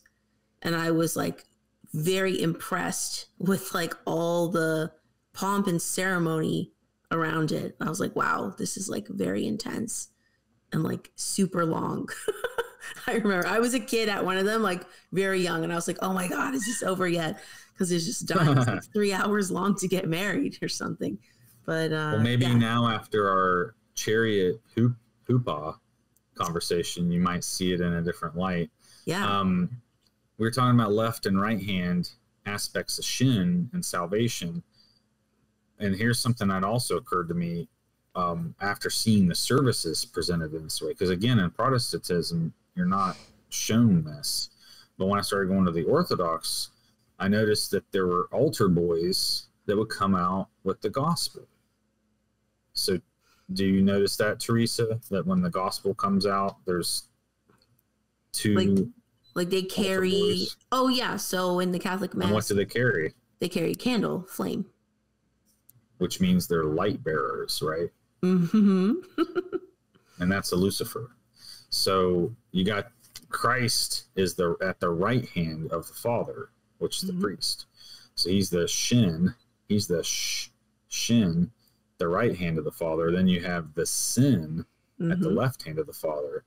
and I was like very impressed with like all the pomp and ceremony around it. I was like, wow, this is like very intense and like super long. I remember I was a kid at one of them, like very young, and I was like, oh my God, is this over yet? Because it's just done. It's like 3 hours long to get married or something. But well, maybe now after our Chariot hoopah conversation, you might see it in a different light. Yeah. We were talking about left and right hand aspects of Shin and salvation. And here's something that also occurred to me after seeing the services presented in this way. Because again, in Protestantism, you're not shown this. But when I started going to the Orthodox, I noticed that there were altar boys that would come out with the gospel. So do you notice that, Teresa, that when the gospel comes out, there's two... Like they carry... Oh, yeah. So in the Catholic Mass... And what do they carry? They carry a candle flame. Which means they're light bearers, right? Mm-hmm. And that's a Lucifer. So you got Christ is at the right hand of the Father, which is the priest. So he's the Shin. He's the Shin, the right hand of the Father. Then you have the Sin at the left hand of the Father.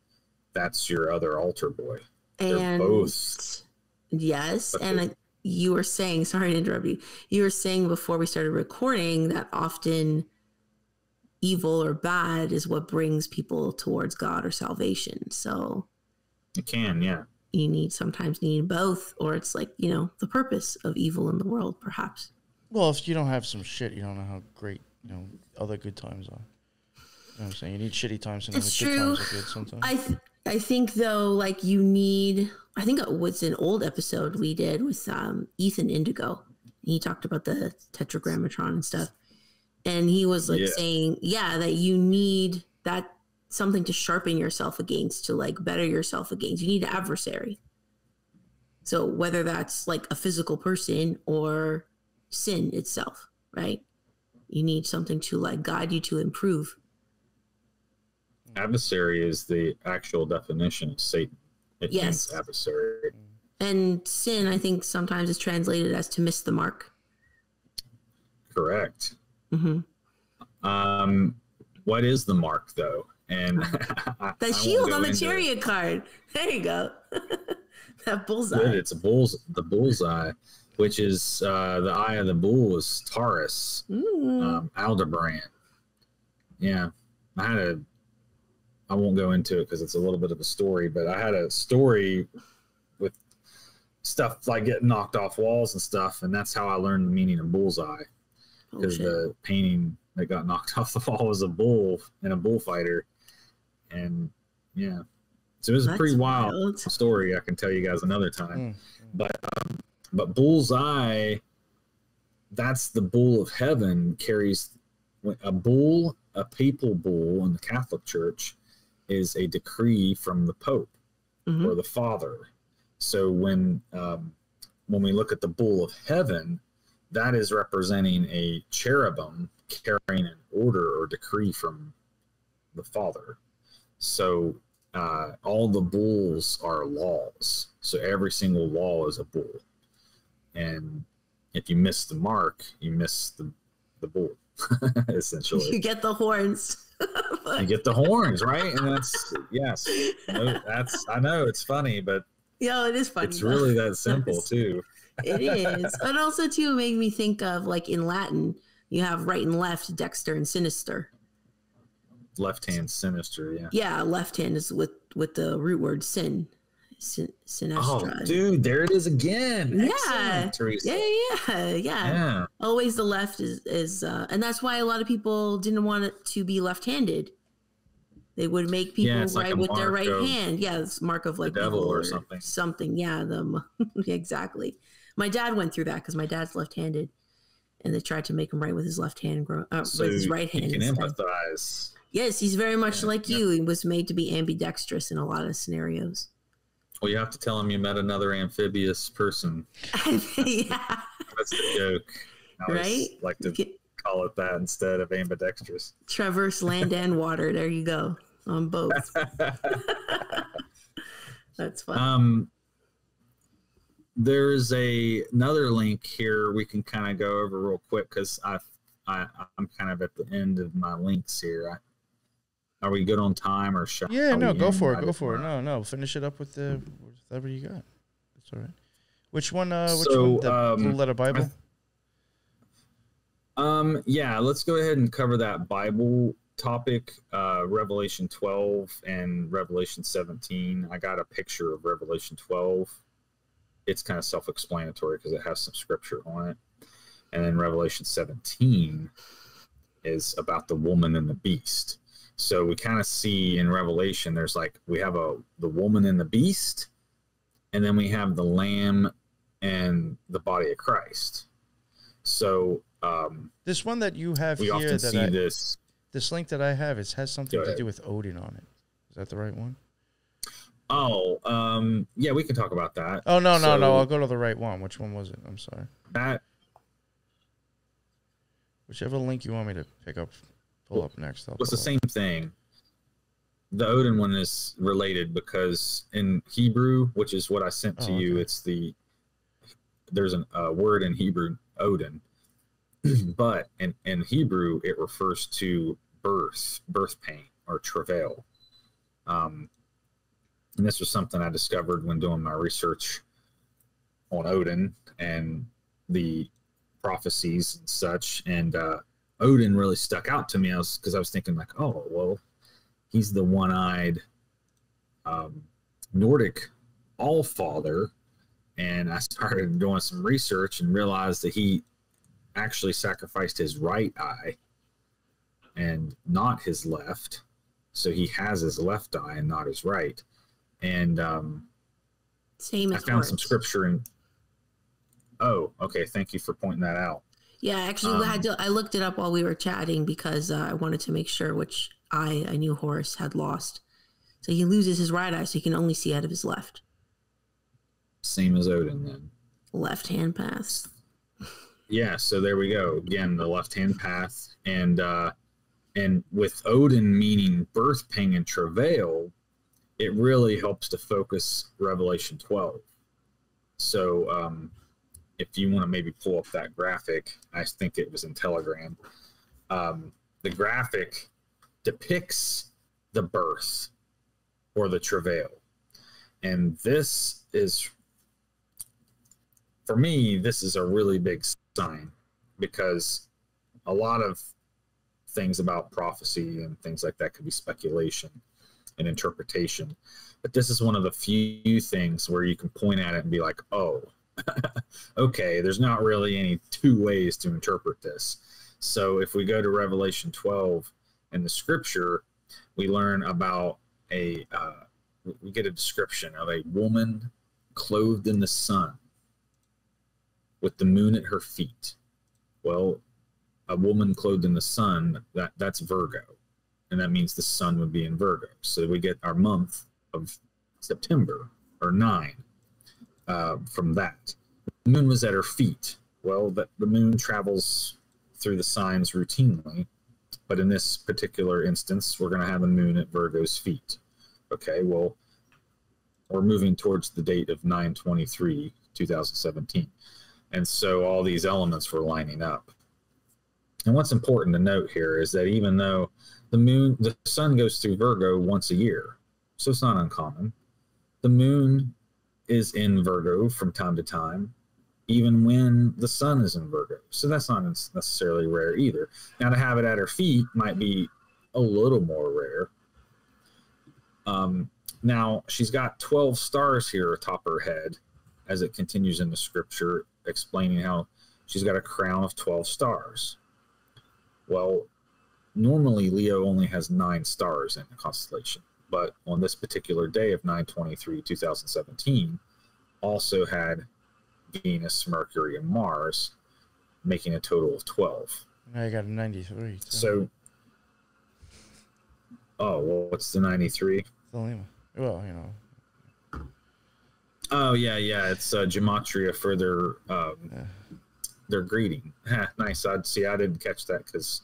That's your other altar boy. They're both. Yes. And you were saying, sorry to interrupt you. You were saying before we started recording that often evil or bad is what brings people towards God or salvation. So it can, yeah. You sometimes need both, or it's like, the purpose of evil in the world, perhaps. Well, if you don't have some shit, you don't know how great, other good times are. You know what I'm saying? You need shitty times and it's good true. times are good sometimes. I think, though, like I think it was an old episode we did with Ethan Indigo. He talked about the Tetragrammatron and stuff. And he was like saying, that you need that something to sharpen yourself against, to like better yourself against. You need an adversary. So whether that's like a physical person or sin itself, right? You need something to like guide you to improve. Adversary is the actual definition of Satan. It means adversary. And sin, I think, sometimes is translated as to miss the mark. Correct. Mm-hmm. What is the mark, though? And the shield on the Chariot card. There you go. That bullseye. Good. It's the bullseye, which is the eye of the bull is Taurus, Aldebaran. Yeah, I won't go into it because it's a little bit of a story, but I had a story with stuff like getting knocked off walls and stuff, and that's how I learned the meaning of bullseye. Because the painting that got knocked off the wall was a bull and a bullfighter, and yeah, so it was a pretty wild story. I can tell you guys another time. But bullseye, that's the bull of heaven, carries a bull, a papal bull in the Catholic Church is a decree from the Pope or the Father. So when we look at the bull of heaven, that is representing a cherubim carrying an order or decree from the Father. So all the bulls are laws. So every single law is a bull. And if you miss the mark, you miss the bull, essentially. You get the horns. You get the horns, right? And that's, yes. I know it's funny, but yeah, it is funny. It's really that simple, too. It is. And also, too, it made me think of, like, in Latin, you have right and left, dexter and sinister. Left hand sinister, yeah. Yeah, left hand is with the root word sin. Sinestra. Oh, dude, there it is again. Yeah. Excellent, Teresa. Yeah. Always the left is and that's why a lot of people didn't want it to be left-handed. They would make people write like with their right hand. Yeah, it's mark of like the devil or something. Something, yeah. Exactly. My dad went through that because my dad's left-handed, and they tried to make him write with his left hand, with his right hand. You can empathize. Yes, he's very much like you. He was made to be ambidextrous in a lot of scenarios. Well, you have to tell him you met another amphibious person. Yeah. That's the joke. I always like to call it that instead of ambidextrous. Traverse land and water. There you go. On both. That's fun. There's another link here we can kind of go over real quick because I'm kind of at the end of my links here. Are we good on time or shall go for it. Go for it. No. Finish it up with whatever you got. That's all right. Which one? The Blue Letter Bible? Yeah, let's go ahead and cover that Bible topic, Revelation 12 and Revelation 17. I got a picture of Revelation 12. It's kind of self-explanatory because it has some scripture on it. And then Revelation 17 is about the woman and the beast. So we kind of see in Revelation, there's we have the woman and the beast, and then we have the lamb and the body of Christ. So this one that you have we here, often see this link that I have, it has something to do with Odin on it. Is that the right one? Oh, yeah, we can talk about that. Oh, no. I'll go to the right one. Which one was it? I'm sorry. Whichever link you want me to pull up next. It's the same thing. The Odin one is related because in Hebrew, which is what I sent to you, it's there's a word in Hebrew, Odin, but in Hebrew it refers to birth pain or travail. And this was something I discovered when doing my research on Odin and the prophecies and such. And Odin really stuck out to me. Because I was thinking oh, well, he's the one-eyed Nordic All-Father. And I started doing some research and realized that he actually sacrificed his right eye and not his left. So he has his left eye and not his right. And same as I found some scripture in. Oh, okay. Thank you for pointing that out. Yeah, actually, I looked it up while we were chatting because I wanted to make sure which eye I knew Horus had lost. So he loses his right eye, so he can only see out of his left. Same as Odin, then. Left hand path. Yeah, so there we go. Again, the left hand path, and with Odin meaning birth pain and travail, it really helps to focus Revelation 12. So if you want to maybe pull up that graphic, I think it was in Telegram. The graphic depicts the birth or the travail. And this is, for me, this is a really big sign, because a lot of things about prophecy and things like that could be speculation and interpretation. But this is one of the few things where you can point at it and be like, oh, okay, there's not really any two ways to interpret this. So if we go to Revelation 12 in the scripture, we learn about we get a description of a woman clothed in the sun with the moon at her feet. Well, a woman clothed in the sun, that's Virgo. And that means the sun would be in Virgo. So we get our month of September, or 9, from that. The moon was at her feet. Well, the moon travels through the signs routinely, but in this particular instance, we're going to have a moon at Virgo's feet. Okay, well, we're moving towards the date of 9/23/2017. And so all these elements were lining up. And what's important to note here is that even though the sun goes through Virgo once a year, so it's not uncommon, the moon is in Virgo from time to time, even when the sun is in Virgo. So that's not necessarily rare either. Now, to have it at her feet might be a little more rare. Now, she's got 12 stars here atop her head, as it continues in the scripture, explaining how she's got a crown of 12 stars. Well, normally Leo only has 9 stars in the constellation, but on this particular day of 9/23/2017, also had Venus, Mercury, and Mars, making a total of 12. I got a 93. So, oh, well, what's the 93? Well, you know. Oh, yeah, it's gematria for their greeting. Nice. I didn't catch that because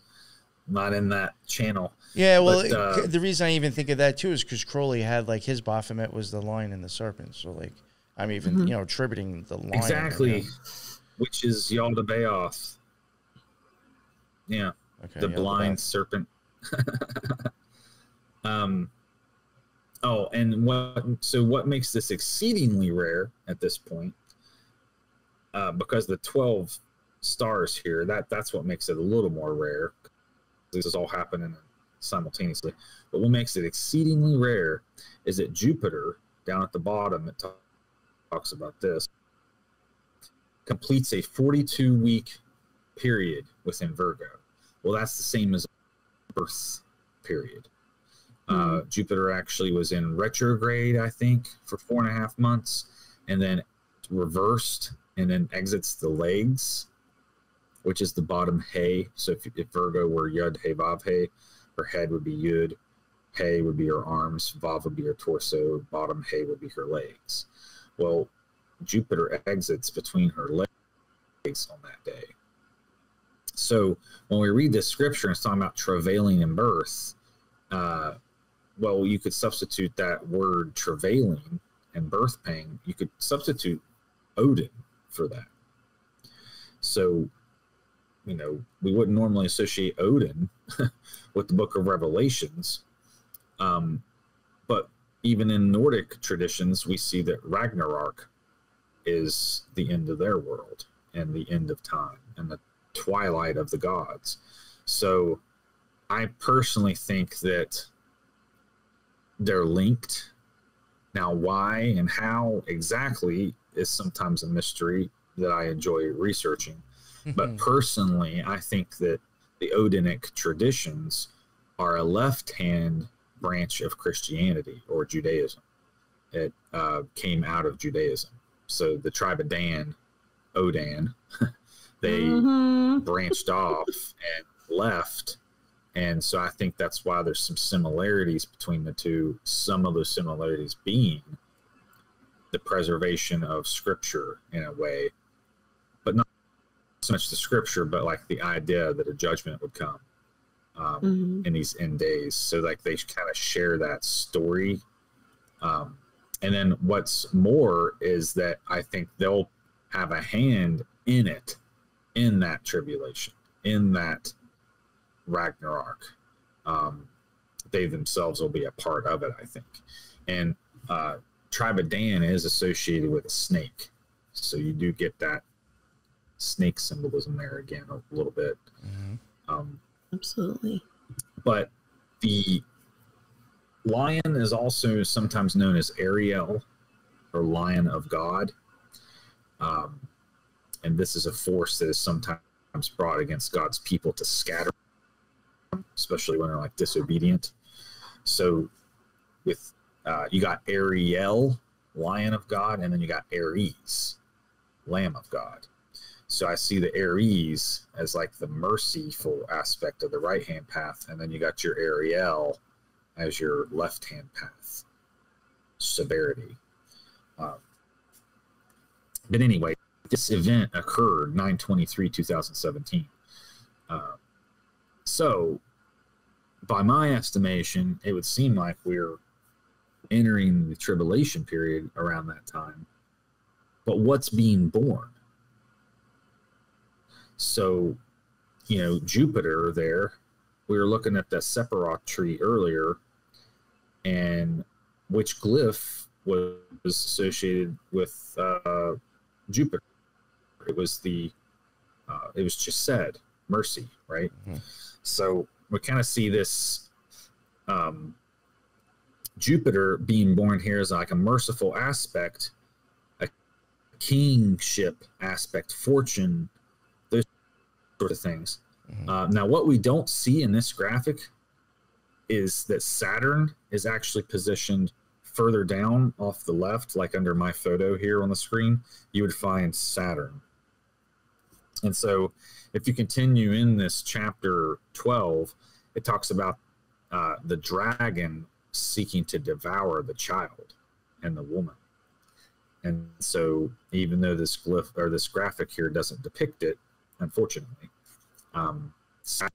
I'm not in that channel. Yeah, well, but, the reason I even think of that, too, is because Crowley had, like, his Baphomet was the lion and the serpent. So, like, I'm even, attributing the lion. Exactly. Which is Yaldabaoth. Yeah. Okay, the blind serpent. Oh, and what makes this exceedingly rare at this point, because the 12 stars here, that's what makes it a little more rare. This is all happening simultaneously. But what makes it exceedingly rare is that Jupiter, down at the bottom, it talks about this, completes a 42-week period within Virgo. Well, that's the same as birth period. Jupiter actually was in retrograde, I think, for 4.5 months, and then reversed and then exits the legs, which is the bottom hay. So if Virgo were Yud, Hey, Vav, Hey, her head would be Yud, Hey would be her arms, Vav would be her torso, bottom Hey would be her legs. Well, Jupiter exits between her legs on that day. So when we read this scripture and it's talking about travailing in birth, well, you could substitute that word travailing and birth pain. You could substitute Odin for that. So, we wouldn't normally associate Odin with the book of Revelations. But even in Nordic traditions, we see that Ragnarok is the end of their world and the end of time and the twilight of the gods. So I personally think that they're linked. Now, why and how exactly is sometimes a mystery that I enjoy researching. But personally, I think that the Odinic traditions are a left-hand branch of Christianity or Judaism. It came out of Judaism. So the tribe of Dan, Odan, they branched off and left. And so I think that's why there's some similarities between the two, some of those similarities being the preservation of scripture in a way, but not so much the scripture, but like the idea that a judgment would come in these end days. So like they kind of share that story. And then what's more is that I think they'll have a hand in it, in that tribulation, in that Ragnarok. They themselves will be a part of it, I think. And tribe of Dan is associated with a snake. So you do get that snake symbolism there again a little bit. Absolutely. But the lion is also sometimes known as Ariel, or Lion of God. And this is a force that is sometimes brought against God's people to scatter them, especially when they're like disobedient. So with you got Ariel, Lion of God, and then you got Aries, Lamb of God. So I see the Aries as like the merciful aspect of the right-hand path, and then you got your Ariel as your left-hand path, severity. But anyway, this event occurred 9/23/2017. So by my estimation, it would seem like we're entering the tribulation period around that time. But what's being born? So, Jupiter there, we were looking at the Sephiroth tree earlier, and which glyph was associated with Jupiter? It was it was just said mercy, right? So we kind of see this Jupiter being born here as like a merciful aspect, a kingship aspect, fortune, those sort of things. Now, what we don't see in this graphic is that Saturn is actually positioned further down off the left, like under my photo here on the screen, you would find Saturn. And so if you continue in this chapter 12, it talks about the dragon seeking to devour the child and the woman. And so even though this glyph or this graphic here doesn't depict it, unfortunately, Saturn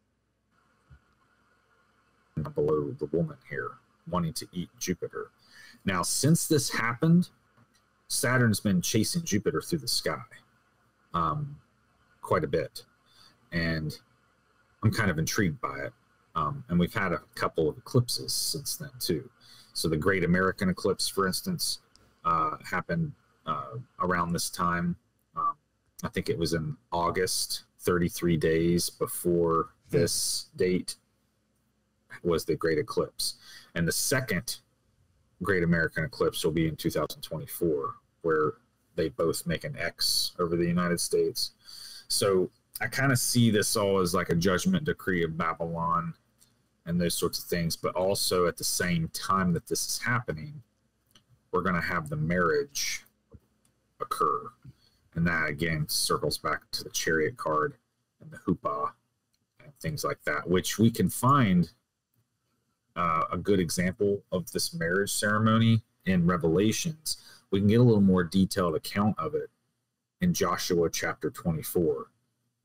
below the woman here, wanting to eat Jupiter. Now, since this happened, Saturn's been chasing Jupiter through the sky quite a bit. And I'm kind of intrigued by it. And we've had a couple of eclipses since then, too. So the Great American Eclipse, for instance, happened around this time. I think it was in August, 33 days before this date was the Great Eclipse. And the second Great American Eclipse will be in 2024, where they both make an X over the United States. So I kind of see this all as like a judgment decree of Babylon and those sorts of things. But also at the same time that this is happening, we're going to have the marriage occur. And that, again, circles back to the Chariot card and the Hoopah and things like that, which we can find a good example of this marriage ceremony in Revelations. We can get a little more detailed account of it in Joshua chapter 24,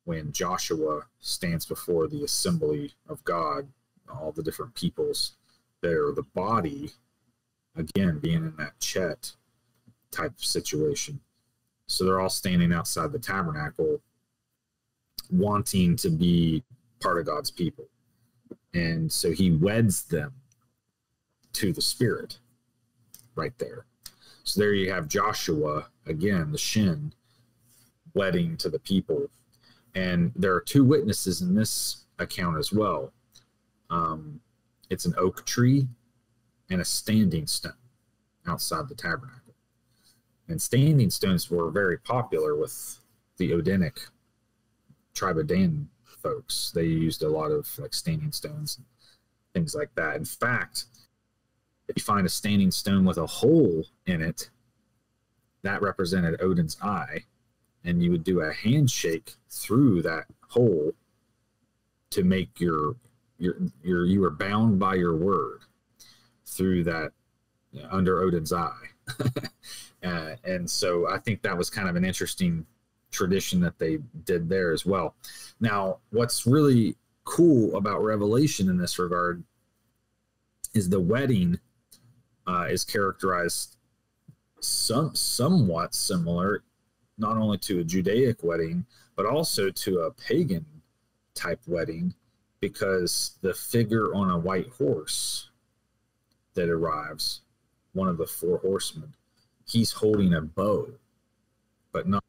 when Joshua stands before the assembly of God, all the different peoples that are the body, again, being in that Chet type of situation. So they're all standing outside the tabernacle wanting to be part of God's people. And so he weds them to the Spirit right there. So there you have Joshua, again, the Shin, wedding to the people. And there are two witnesses in this account as well. It's an oak tree and a standing stone outside the tabernacle. And standing stones were very popular with the Odinic tribe of Dan folks. They used a lot of like standing stones and things like that. In fact, if you find a standing stone with a hole in it, that represented Odin's eye, and you would do a handshake through that hole to make you were bound by your word through that, under Odin's eye. And so I think that was kind of an interesting tradition that they did there as well. Now, what's really cool about Revelation in this regard is the wedding is characterized somewhat similar, not only to a Judaic wedding, but also to a pagan type wedding, because the figure on a white horse that arrives, one of the four horsemen, he's holding a bow, but not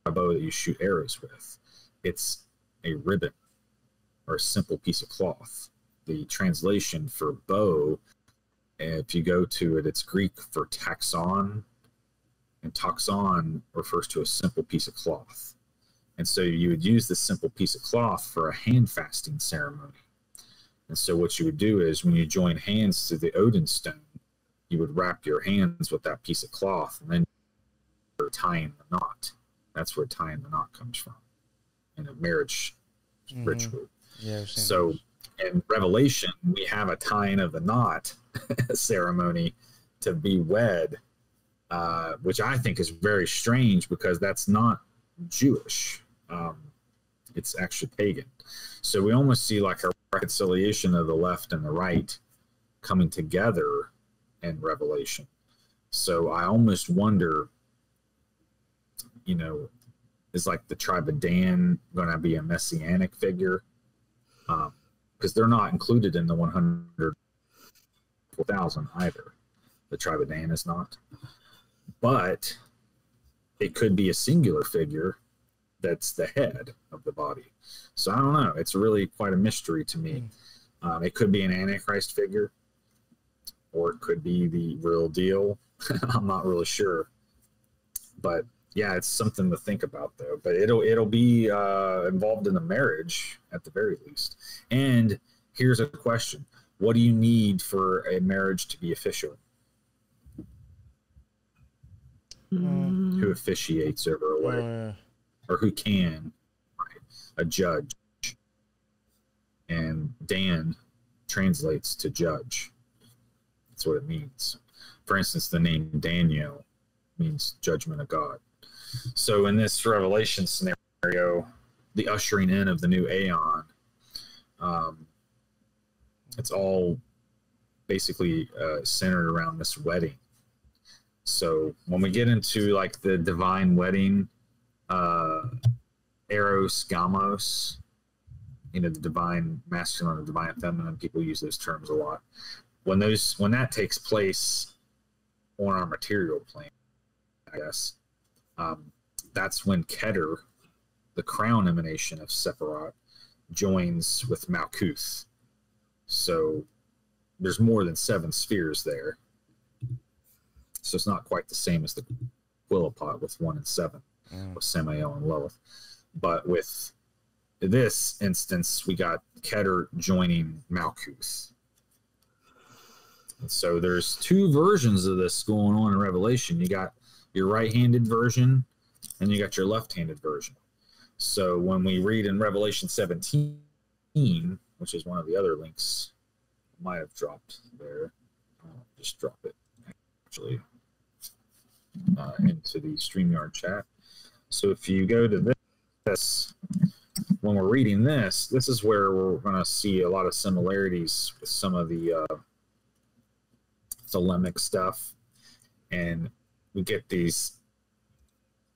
a bow that you shoot arrows with. It's a ribbon or a simple piece of cloth. The translation for bow, if you go to it, it's Greek for taxon, and taxon refers to a simple piece of cloth. And so you would use this simple piece of cloth for a hand fasting ceremony. And so what you would do is when you join hands to the Odin stone, you would wrap your hands with that piece of cloth, and then you're tying the knot. That's where tying the knot comes from in a marriage ritual. Yeah. So in Revelation, we have a tying of the knot ceremony to be wed, which I think is very strange because that's not Jewish. It's actually pagan. So we almost see like a reconciliation of the left and the right coming together in Revelation. So I almost wonder, you know, is like the tribe of Dan going to be a messianic figure? Because they're not included in the 144,000 either. The tribe of Dan is not. But it could be a singular figure that's the head of the body. So I don't know. It's really quite a mystery to me. It could be an Antichrist figure, or it could be the real deal. I'm not really sure. But yeah, it's something to think about though. But it'll be involved in the marriage at the very least. And here's a question: what do you need for a marriage to be official? Who officiates over a wedding, or who can? Right? A judge. And Dan translates to judge. That's what it means. For instance, the name Daniel means judgment of God. So in this Revelation scenario, the ushering in of the new Aeon, it's all basically centered around this wedding. So when we get into like the divine wedding, Eros, Gamos, you know, the divine masculine and divine feminine, people use those terms a lot. When that takes place on our material plane, I guess, that's when Keter, the crown emanation of Sephiroth, joins with Malkuth. So there's more than 7 spheres there. So it's not quite the same as the Quillipot with 1 and 7, with Samael and Lilith. But with this instance, we got Keter joining Malkuth. And so there's 2 versions of this going on in Revelation. You got your right-handed version, and you got your left-handed version. So when we read in Revelation 17, which is one of the other links, I might have dropped there. I'll just drop it actually into the StreamYard chat. So if you go to this, when we're reading this is where we're going to see a lot of similarities with some of the Thelemic stuff, and we get these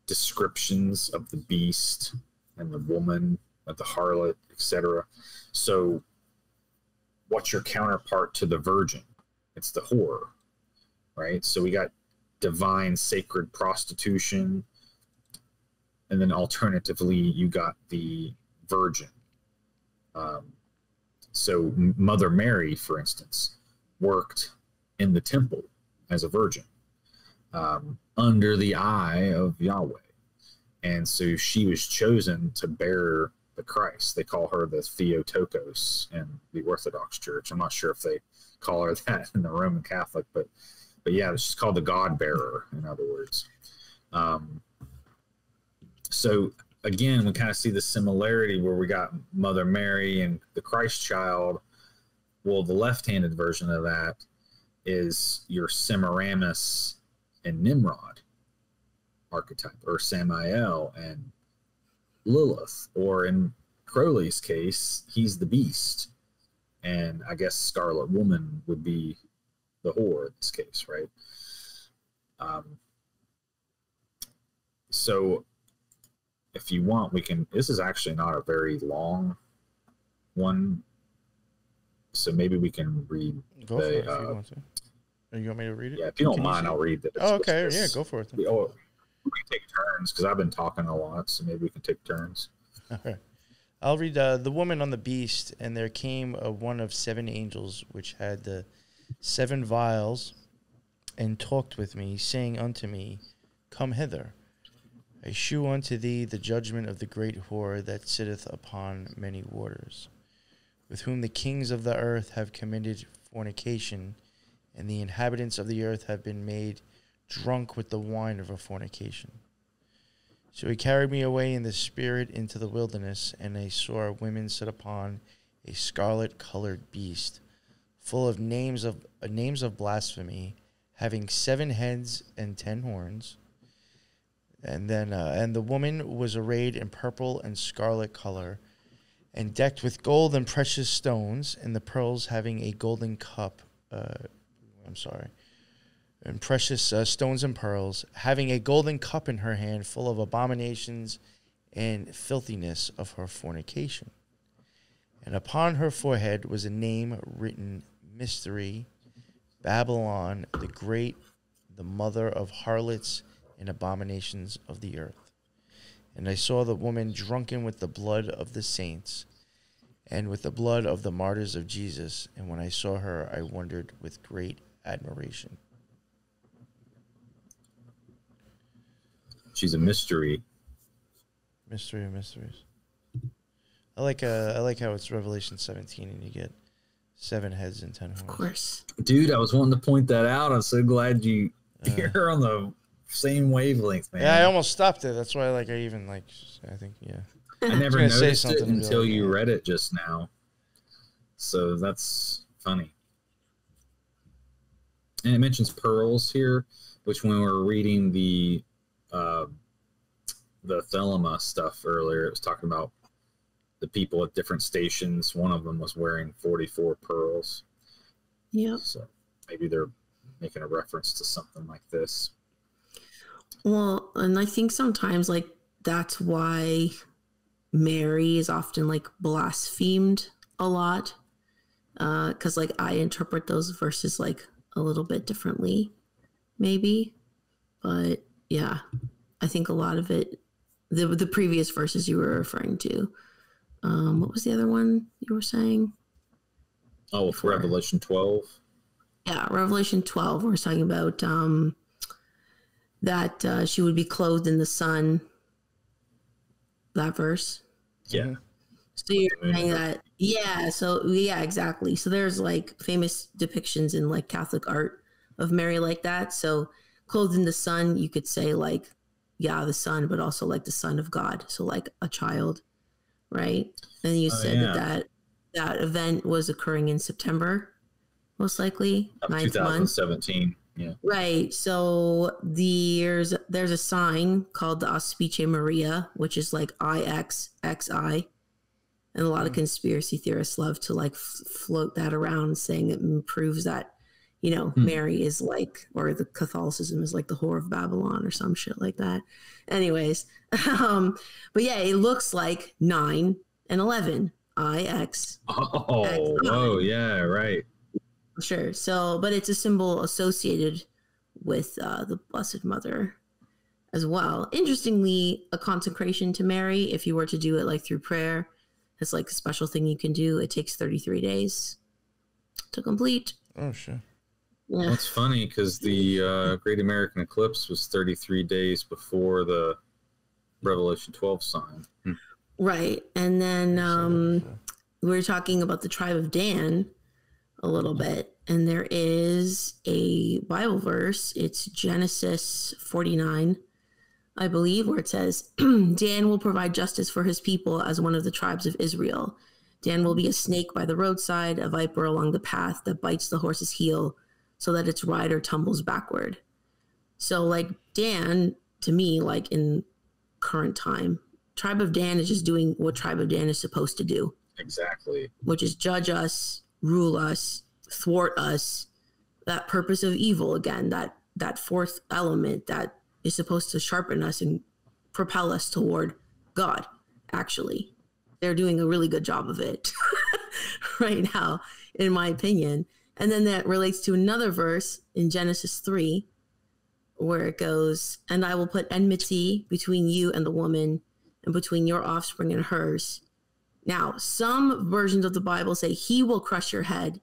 descriptions of the beast and the woman, of the harlot, etc. So what's your counterpart to the virgin? It's the whore, right? So we got divine sacred prostitution, and then alternatively you got the virgin. So Mother Mary, for instance, worked in the temple as a virgin, under the eye of Yahweh. And so she was chosen to bear the Christ. They call her the Theotokos in the Orthodox Church. I'm not sure if they call her that in the Roman Catholic, but yeah, she's called the God bearer, in other words. So again, we kind of see the similarity where we got Mother Mary and the Christ child. Well, the left-handed version of that is your Semiramis and Nimrod archetype, or Samael and Lilith, or in Crowley's case, he's the beast, and I guess Scarlet Woman would be the whore in this case, right? So if you want, we can, this is actually not a very long one, so maybe we can read Or you want me to read it? Yeah, if you don't mind, I'll read it. Oh, okay. Yeah, go for it. We can take turns because I've been talking a lot, so maybe we can take turns. All right. I'll read the woman on the beast, and there came one of 7 angels, which had the 7 vials, and talked with me, saying unto me, Come hither. I shew unto thee the judgment of the great whore that sitteth upon many waters, with whom the kings of the earth have committed fornication, and the inhabitants of the earth have been made drunk with the wine of her fornication. So he carried me away in the spirit into the wilderness, and I saw women sit upon a scarlet-colored beast, full of names of blasphemy, having 7 heads and 10 horns. And then, and the woman was arrayed in purple and scarlet color, and decked with gold and precious stones, and the pearls having a golden cup. And precious stones and pearls, having a golden cup in her hand, full of abominations and filthiness of her fornication. And upon her forehead was a name written, Mystery, Babylon the Great, the mother of harlots and abominations of the earth. And I saw the woman drunken with the blood of the saints, and with the blood of the martyrs of Jesus. And when I saw her, I wondered with great admiration. She's a mystery. Mystery of mysteries. I like how it's Revelation 17 and you get 7 heads and 10 horns. Of course. Dude, I was wanting to point that out. I'm so glad you're on the same wavelength, man. Yeah, I almost stopped it. That's why I think. I never noticed it until you read it just now. So that's funny. And it mentions pearls here, which when we were reading the Thelema stuff earlier, it was talking about the people at different stations. One of them was wearing 44 pearls. Yeah. So maybe they're making a reference to something like this. Well, and I think sometimes like that's why Mary is often like blasphemed a lot. Because like I interpret those verses like a little bit differently, maybe. But yeah, I think a lot of it, the previous verses you were referring to. What was the other one you were saying? Oh, for Revelation 12. Yeah, Revelation 12. We're talking about that she would be clothed in the sun. That verse. Yeah. So you're saying that, yeah. So yeah, exactly. So there's like famous depictions in like Catholic art of Mary like that. So clothed in the sun, you could say like, yeah, the son, but also like the son of God. So like a child, right? And you said that event was occurring in September, most likely, 9th 2017. month. Yeah. Right. So there's a sign called the Auspice Maria, which is like IXXI. And a lot of conspiracy theorists love to like float that around, saying it proves that, you know, Mary is like, or the Catholicism is like the whore of Babylon or some shit like that. Anyways, but yeah, it looks like 9 and 11. IX. Oh, yeah, right. Sure. So, but it's a symbol associated with the Blessed Mother as well. Interestingly, a consecration to Mary, if you were to do it like through prayer, it's like a special thing you can do. It takes 33 days to complete. Oh, sure. Yeah. That's funny because the Great American Eclipse was 33 days before the Revelation 12 sign. Right. And then we were talking about the tribe of Dan a little bit. And there is a Bible verse. It's Genesis 49, I believe, where it says, Dan will provide justice for his people as one of the tribes of Israel. Dan will be a snake by the roadside, a viper along the path that bites the horse's heel so that its rider tumbles backward. So like Dan, to me, like in current time, tribe of Dan is just doing what tribe of Dan is supposed to do. Exactly. Which is judge us, rule us, thwart us, that purpose of evil again, that fourth element that is supposed to sharpen us and propel us toward God. Actually, they're doing a really good job of it right now, in my opinion. And then that relates to another verse in Genesis 3, where it goes, and I will put enmity between you and the woman, and between your offspring and hers. Now, some versions of the Bible say he will crush your head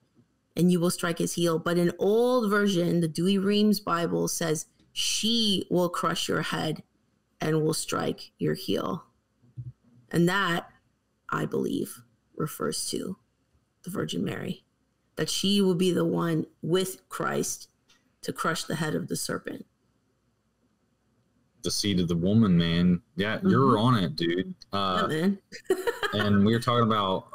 and you will strike his heel. But in old version, the Dewey Reams Bible says she will crush your head and will strike your heel. And that, I believe, refers to the Virgin Mary, that she will be the one with Christ to crush the head of the serpent. The seed of the woman, man. Yeah, you're on it, dude. Yeah, man. And we were talking about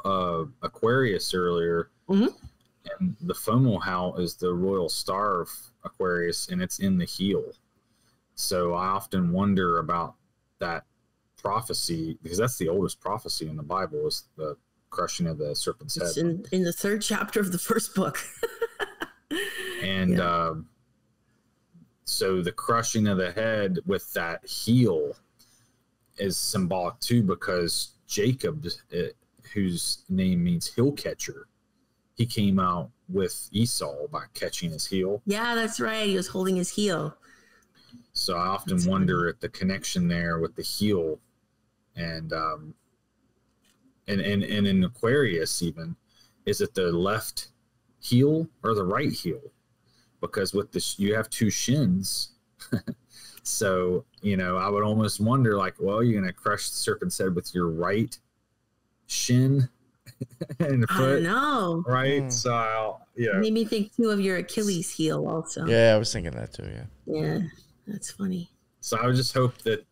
Aquarius earlier. And the Fomalhaut is the royal star of Aquarius, and it's in the heel. So I often wonder about that prophecy, because that's the oldest prophecy in the Bible, is the crushing of the serpent's head. It's in the 3rd chapter of the 1st book. And so the crushing of the head with that heel is symbolic too, because Jacob, whose name means heel catcher, he came out with Esau by catching his heel. Yeah, that's right. He was holding his heel. So I often wonder at the connection there with the heel, and in Aquarius even, is it the left heel or the right heel? Because with this, you have 2 shins. So, I would almost wonder, like, well, you're going to crush the serpent's head with your right shin and the foot. I don't know. Right? So, Made me think too of your Achilles heel also. Yeah, I was thinking that too, Yeah, that's funny. So I would just hope that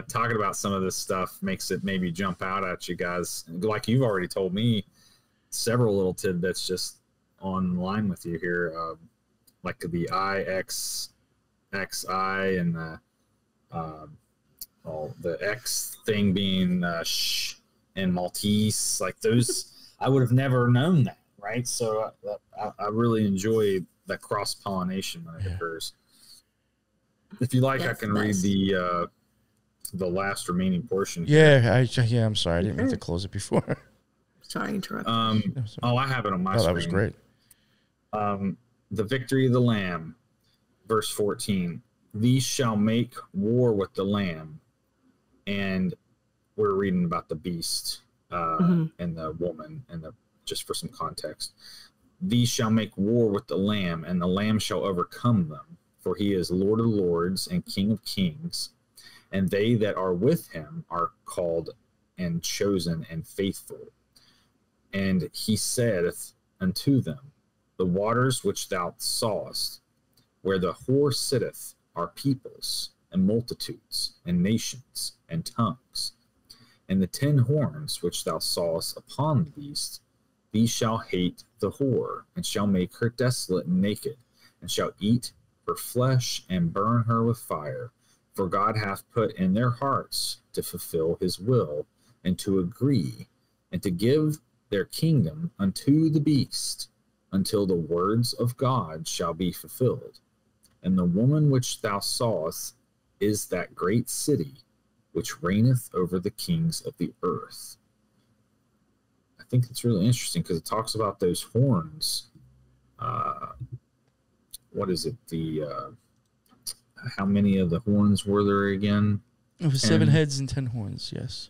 talking about some of this stuff makes it maybe jump out at you guys. Like you've already told me several little tidbits just online with you here. Like the IXXI and the X thing being sh and Maltese, like those, I would have never known that, right? So I really enjoy that cross pollination when it occurs. If you like, I can read the last remaining portion. Yeah, I'm sorry, I didn't mean to close it before. Sorry to interrupt. I have it on my screen. That was great. The victory of the Lamb, verse 14. These shall make war with the Lamb. And we're reading about the beast and the woman, and just for some context. These shall make war with the Lamb, and the Lamb shall overcome them. For he is Lord of lords and King of kings. And they that are with him are called and chosen and faithful. And he saith unto them, the waters which thou sawest, where the whore sitteth, are peoples, and multitudes, and nations, and tongues. And the 10 horns which thou sawest upon the beast, these shall hate the whore, and shall make her desolate and naked, and shall eat her flesh, and burn her with fire. For God hath put in their hearts to fulfill his will, and to agree, and to give their kingdom unto the beast, until the words of God shall be fulfilled. And the woman which thou sawest is that great city, which reigneth over the kings of the earth. I think it's really interesting because it talks about those horns. What is it? How many of the horns were there again? It was 7 heads and 10 horns, yes.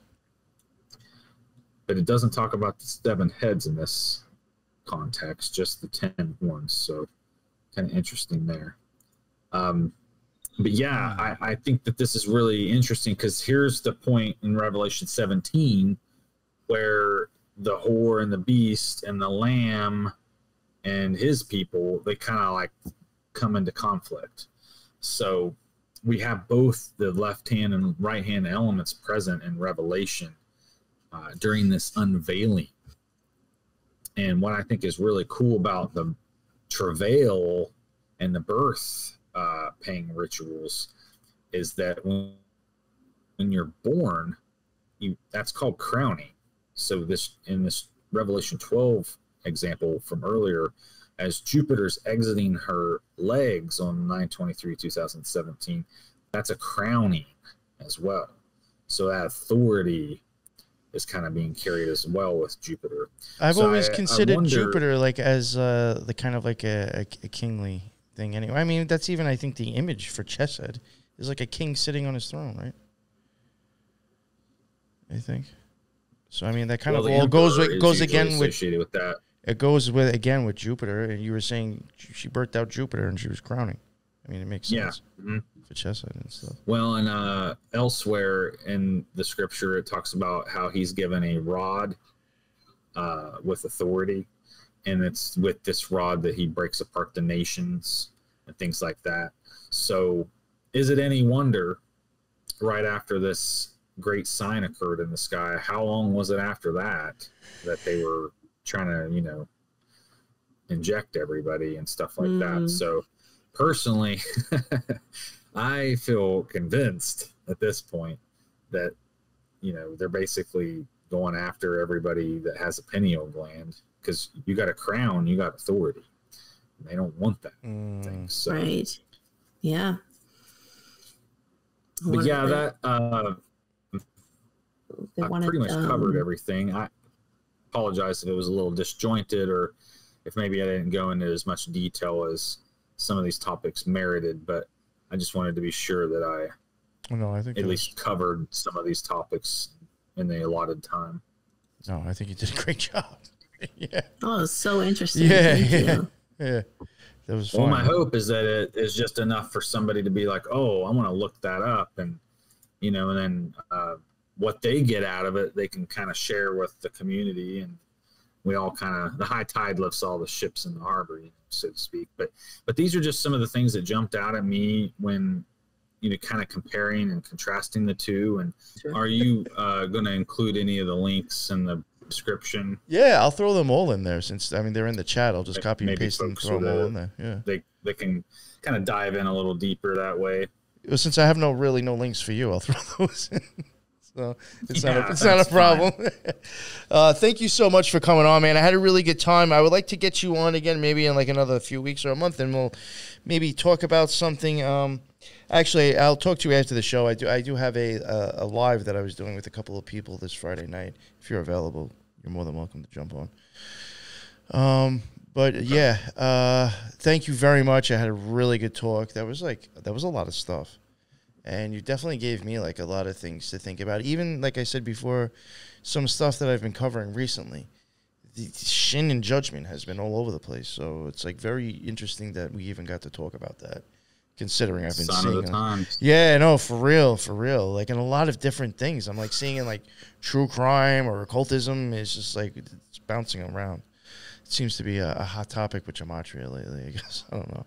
But it doesn't talk about the 7 heads in this context, just the 10 horns. So kind of interesting there. But yeah, I think that this is really interesting because here's the point in Revelation 17 where the whore and the beast and the lamb and his people, they kind of like come into conflict. So we have both the left hand and right hand elements present in Revelation during this unveiling. And what I think is really cool about the travail and the birth paying rituals is that when you're born, that's called crowning. So in this Revelation 12 example from earlier, as Jupiter's exiting her legs on 9/23/2017, that's a crowning as well. So that authority is kind of being carried as well with Jupiter. I've always considered Jupiter like as the kind of like a kingly thing. Anyway, I mean that's even I think the image for Chesed is like a king sitting on his throne, right? I think. So I mean that kind of all goes again with that. It goes with Jupiter, and you were saying she birthed out Jupiter and she was crowning. I mean it makes sense for Chesed and stuff. Well, and elsewhere in the scripture it talks about how he's given a rod with authority, and it's with this rod that he breaks apart the nations and things like that. So is it any wonder right after this great sign occurred in the sky, how long was it after that they were trying to, inject everybody and stuff like that? So personally, I feel convinced at this point that, they're basically going after everybody that has a pineal gland, because you got a crown, you got authority. They don't want that thing. So. Right. Yeah. But yeah, that I pretty much covered everything. I apologize if it was a little disjointed, or if maybe I didn't go into as much detail as some of these topics merited, but I just wanted to be sure that I think at least covered some of these topics in the allotted time. No, I think you did a great job. Yeah. Oh, it's so interesting. Yeah. That was fun. Well, my hope is that it is just enough for somebody to be like, oh, I want to look that up, and and then what they get out of it, they can kind of share with the community, and we all the high tide lifts all the ships in the harbor, so to speak. But these are just some of the things that jumped out at me when, kind of comparing and contrasting the two. And sure. Are you going to include any of the links in the description? Yeah, I'll throw them all in there since, they're in the chat. I'll just copy and paste them and throw them all in there. Yeah. They can kind of dive in a little deeper that way. Well, since I have no links for you, I'll throw those in. So it's not a problem. Thank you so much for coming on, man. I had a really good time. I would like to get you on again maybe in like another few weeks or a month, and we'll maybe talk about something. Actually, I'll talk to you after the show. I do have a live that I was doing with a couple of people this Friday night. If you're available, you're more than welcome to jump on. But yeah, thank you very much. I had a really good talk. That was a lot of stuff. And you definitely gave me like a lot of things to think about. Even like I said before, some stuff that I've been covering recently. The Shin and Judgment has been all over the place. So it's like very interesting that we even got to talk about that. Considering I've been seeing them. Yeah, no, for real. Like in a lot of different things. I'm like seeing in like true crime or occultism is just like it's bouncing around. It seems to be a hot topic with Gematria lately, I guess. I don't know.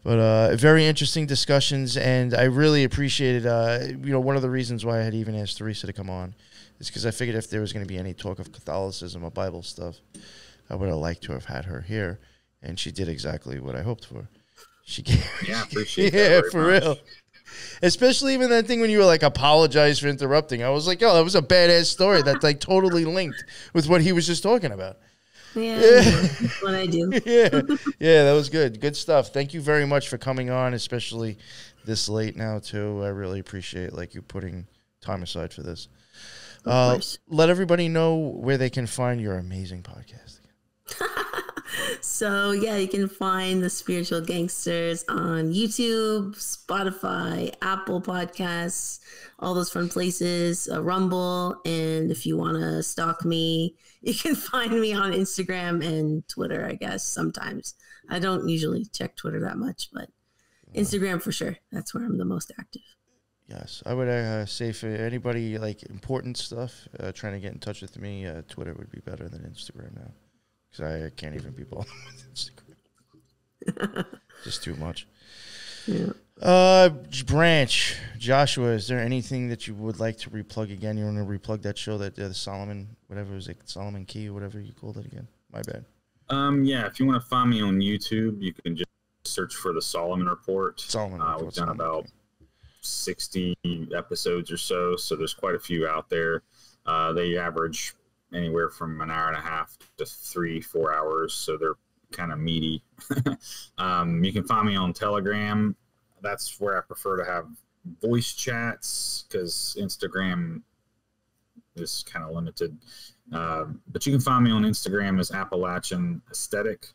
But very interesting discussions, and I really appreciated, one of the reasons why I had even asked Teresa to come on is because I figured if there was going to be any talk of Catholicism or Bible stuff, I would have liked to have had her here, and she did exactly what I hoped for. She gave, appreciate that for much. Real. Especially even that thing when you were like, apologize for interrupting. I was like, that was a badass story that like totally linked with what he was just talking about. Yeah, that's what I do. Yeah, that was good. Good stuff. Thank you very much for coming on, especially this late now, too. I really appreciate you putting time aside for this. Let everybody know where they can find your amazing podcast. So, yeah, you can find the Spiritual Gangsters on YouTube, Spotify, Apple Podcasts, all those fun places, Rumble. And if you want to stalk me, you can find me on Instagram and Twitter, I guess, sometimes. I don't usually check Twitter that much, but Instagram for sure. That's where I'm the most active. Yes, I would say for anybody important stuff, trying to get in touch with me, Twitter would be better than Instagram now. Because I can't even be bothered with Instagram. Just too much. Yeah. Branch, Joshua, is there anything that you would like to replug again? You want to replug that show, that the Solomon, whatever it was, Solomon Key or whatever you called it again? My bad. Yeah, if you want to find me on YouTube, you can just search for the Solomon Report. We've done about 60 episodes or so there's quite a few out there. They average anywhere from an hour and a half to 3-4 hours, so they're kind of meaty. You can find me on Telegram. That's where I prefer to have voice chats, because Instagram is kind of limited. But you can find me on Instagram as Appalachian Aesthetic,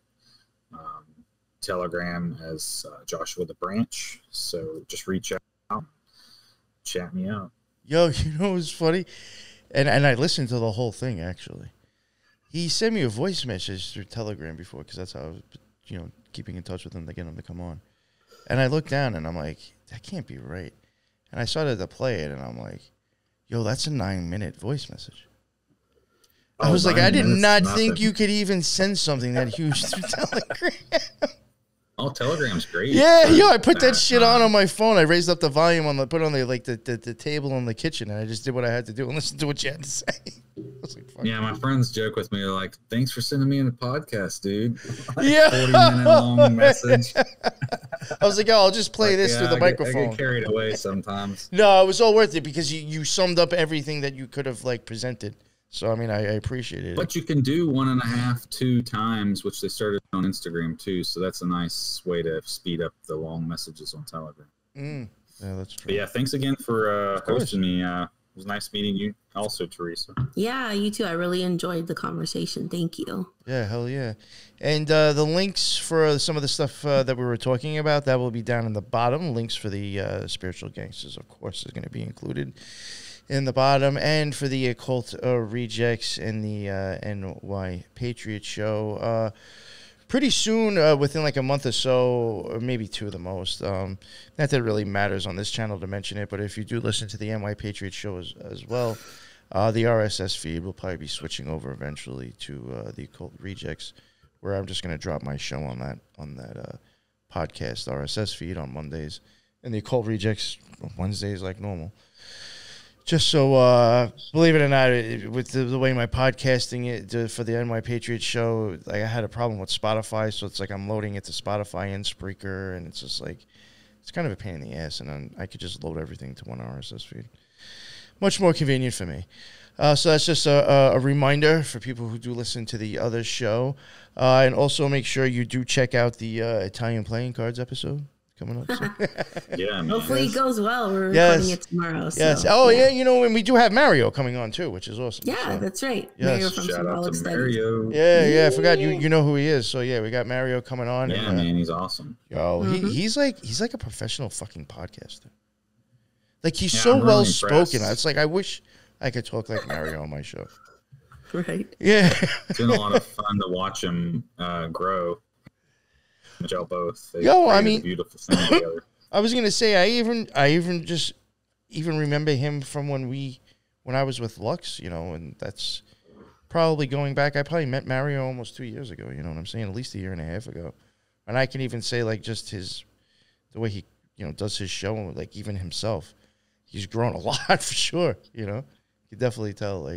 Telegram as Joshua the Branch. So just reach out, chat me out. Yo, you know what's funny? And I listened to the whole thing, actually. He sent me a voice message through Telegram before, because that's how I was, keeping in touch with him to get him to come on. And I looked down, and I'm like, that can't be right. And I started to play it, and I'm like, yo, that's a 9-minute voice message. I was like, I did not think you could even send something that huge through Telegram. Oh, Telegram's great. Yeah, I put that shit on my phone. I raised up the volume put on the table in the kitchen, and I just did what I had to do and listened to what you had to say. I was like, fuck. Yeah, my friends joke with me, they're like, thanks for sending me in a podcast, dude. Yeah. 40-minute long message. I was like, I'll just play this through the microphone. I get carried away sometimes. No, it was all worth it because you summed up everything that you could have presented. So, I mean, I appreciated it. But you can do 1.5, 2 times, which they started on Instagram, too. So that's a nice way to speed up the long messages on Telegram. Yeah, that's true. But yeah, thanks again for hosting me. It was nice meeting you also, Teresa. Yeah, you too. I really enjoyed the conversation. Thank you. Yeah, hell yeah. And the links for some of the stuff that we were talking about, that will be down in the bottom. Links for the Spiritual Gangsters, of course, is going to be included in the bottom, and for the Occult Rejects and the NY Patriot show. Pretty soon, within a month or so, or maybe 2 at the most. Not that it really matters on this channel to mention it, but if you do listen to the NY Patriot show as well, the RSS feed will probably be switching over eventually to the Occult Rejects, where I'm just going to drop my show on that podcast RSS feed on Mondays, and the Occult Rejects on Wednesdays like normal. Just so, believe it or not, with the way my podcasting for the NY Patriot show, I had a problem with Spotify, so it's I'm loading it to Spotify and Spreaker, and it's just it's kind of a pain in the ass, and then I could just load everything to one RSS feed. Much more convenient for me. So that's just a reminder for people who do listen to the other show. And also make sure you do check out the Italian playing cards episode coming up. So. Yeah, man. Hopefully it goes well. We're recording it tomorrow. Yes. So. Oh, yeah. And we do have Mario coming on, too, which is awesome. Yeah, so. That's right. Yes. Mario from Shout out to Mario. Yeah. I forgot you know who he is. So, yeah, we got Mario coming on. Yeah, man. He's awesome. Yo, he's like a professional fucking podcaster. He's I'm so well really spoken. impressed. It's I wish I could talk like Mario on my show. Right. Yeah. It's been a lot of fun to watch him grow. Y'all both. They Yo, I created mean, a beautiful thing together. I was gonna say I even just remember him from when I was with Lux, and that's probably going back. I probably met Mario almost 2 years ago. You know what I'm saying? At least 1.5 years ago, and I can even say just the way he does his show, even himself, he's grown a lot for sure. You definitely tell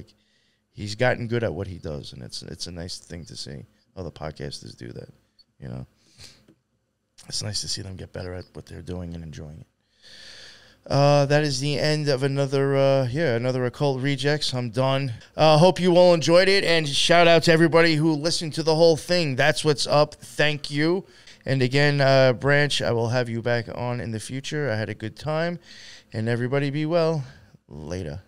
he's gotten good at what he does, and it's a nice thing to see other podcasters do that. It's nice to see them get better at what they're doing and enjoying it. That is the end of another Occult Rejects. I'm done. Hope you all enjoyed it, and shout out to everybody who listened to the whole thing. That's what's up. Thank you. And again, Branch, I will have you back on in the future. I had a good time, and everybody be well. Later.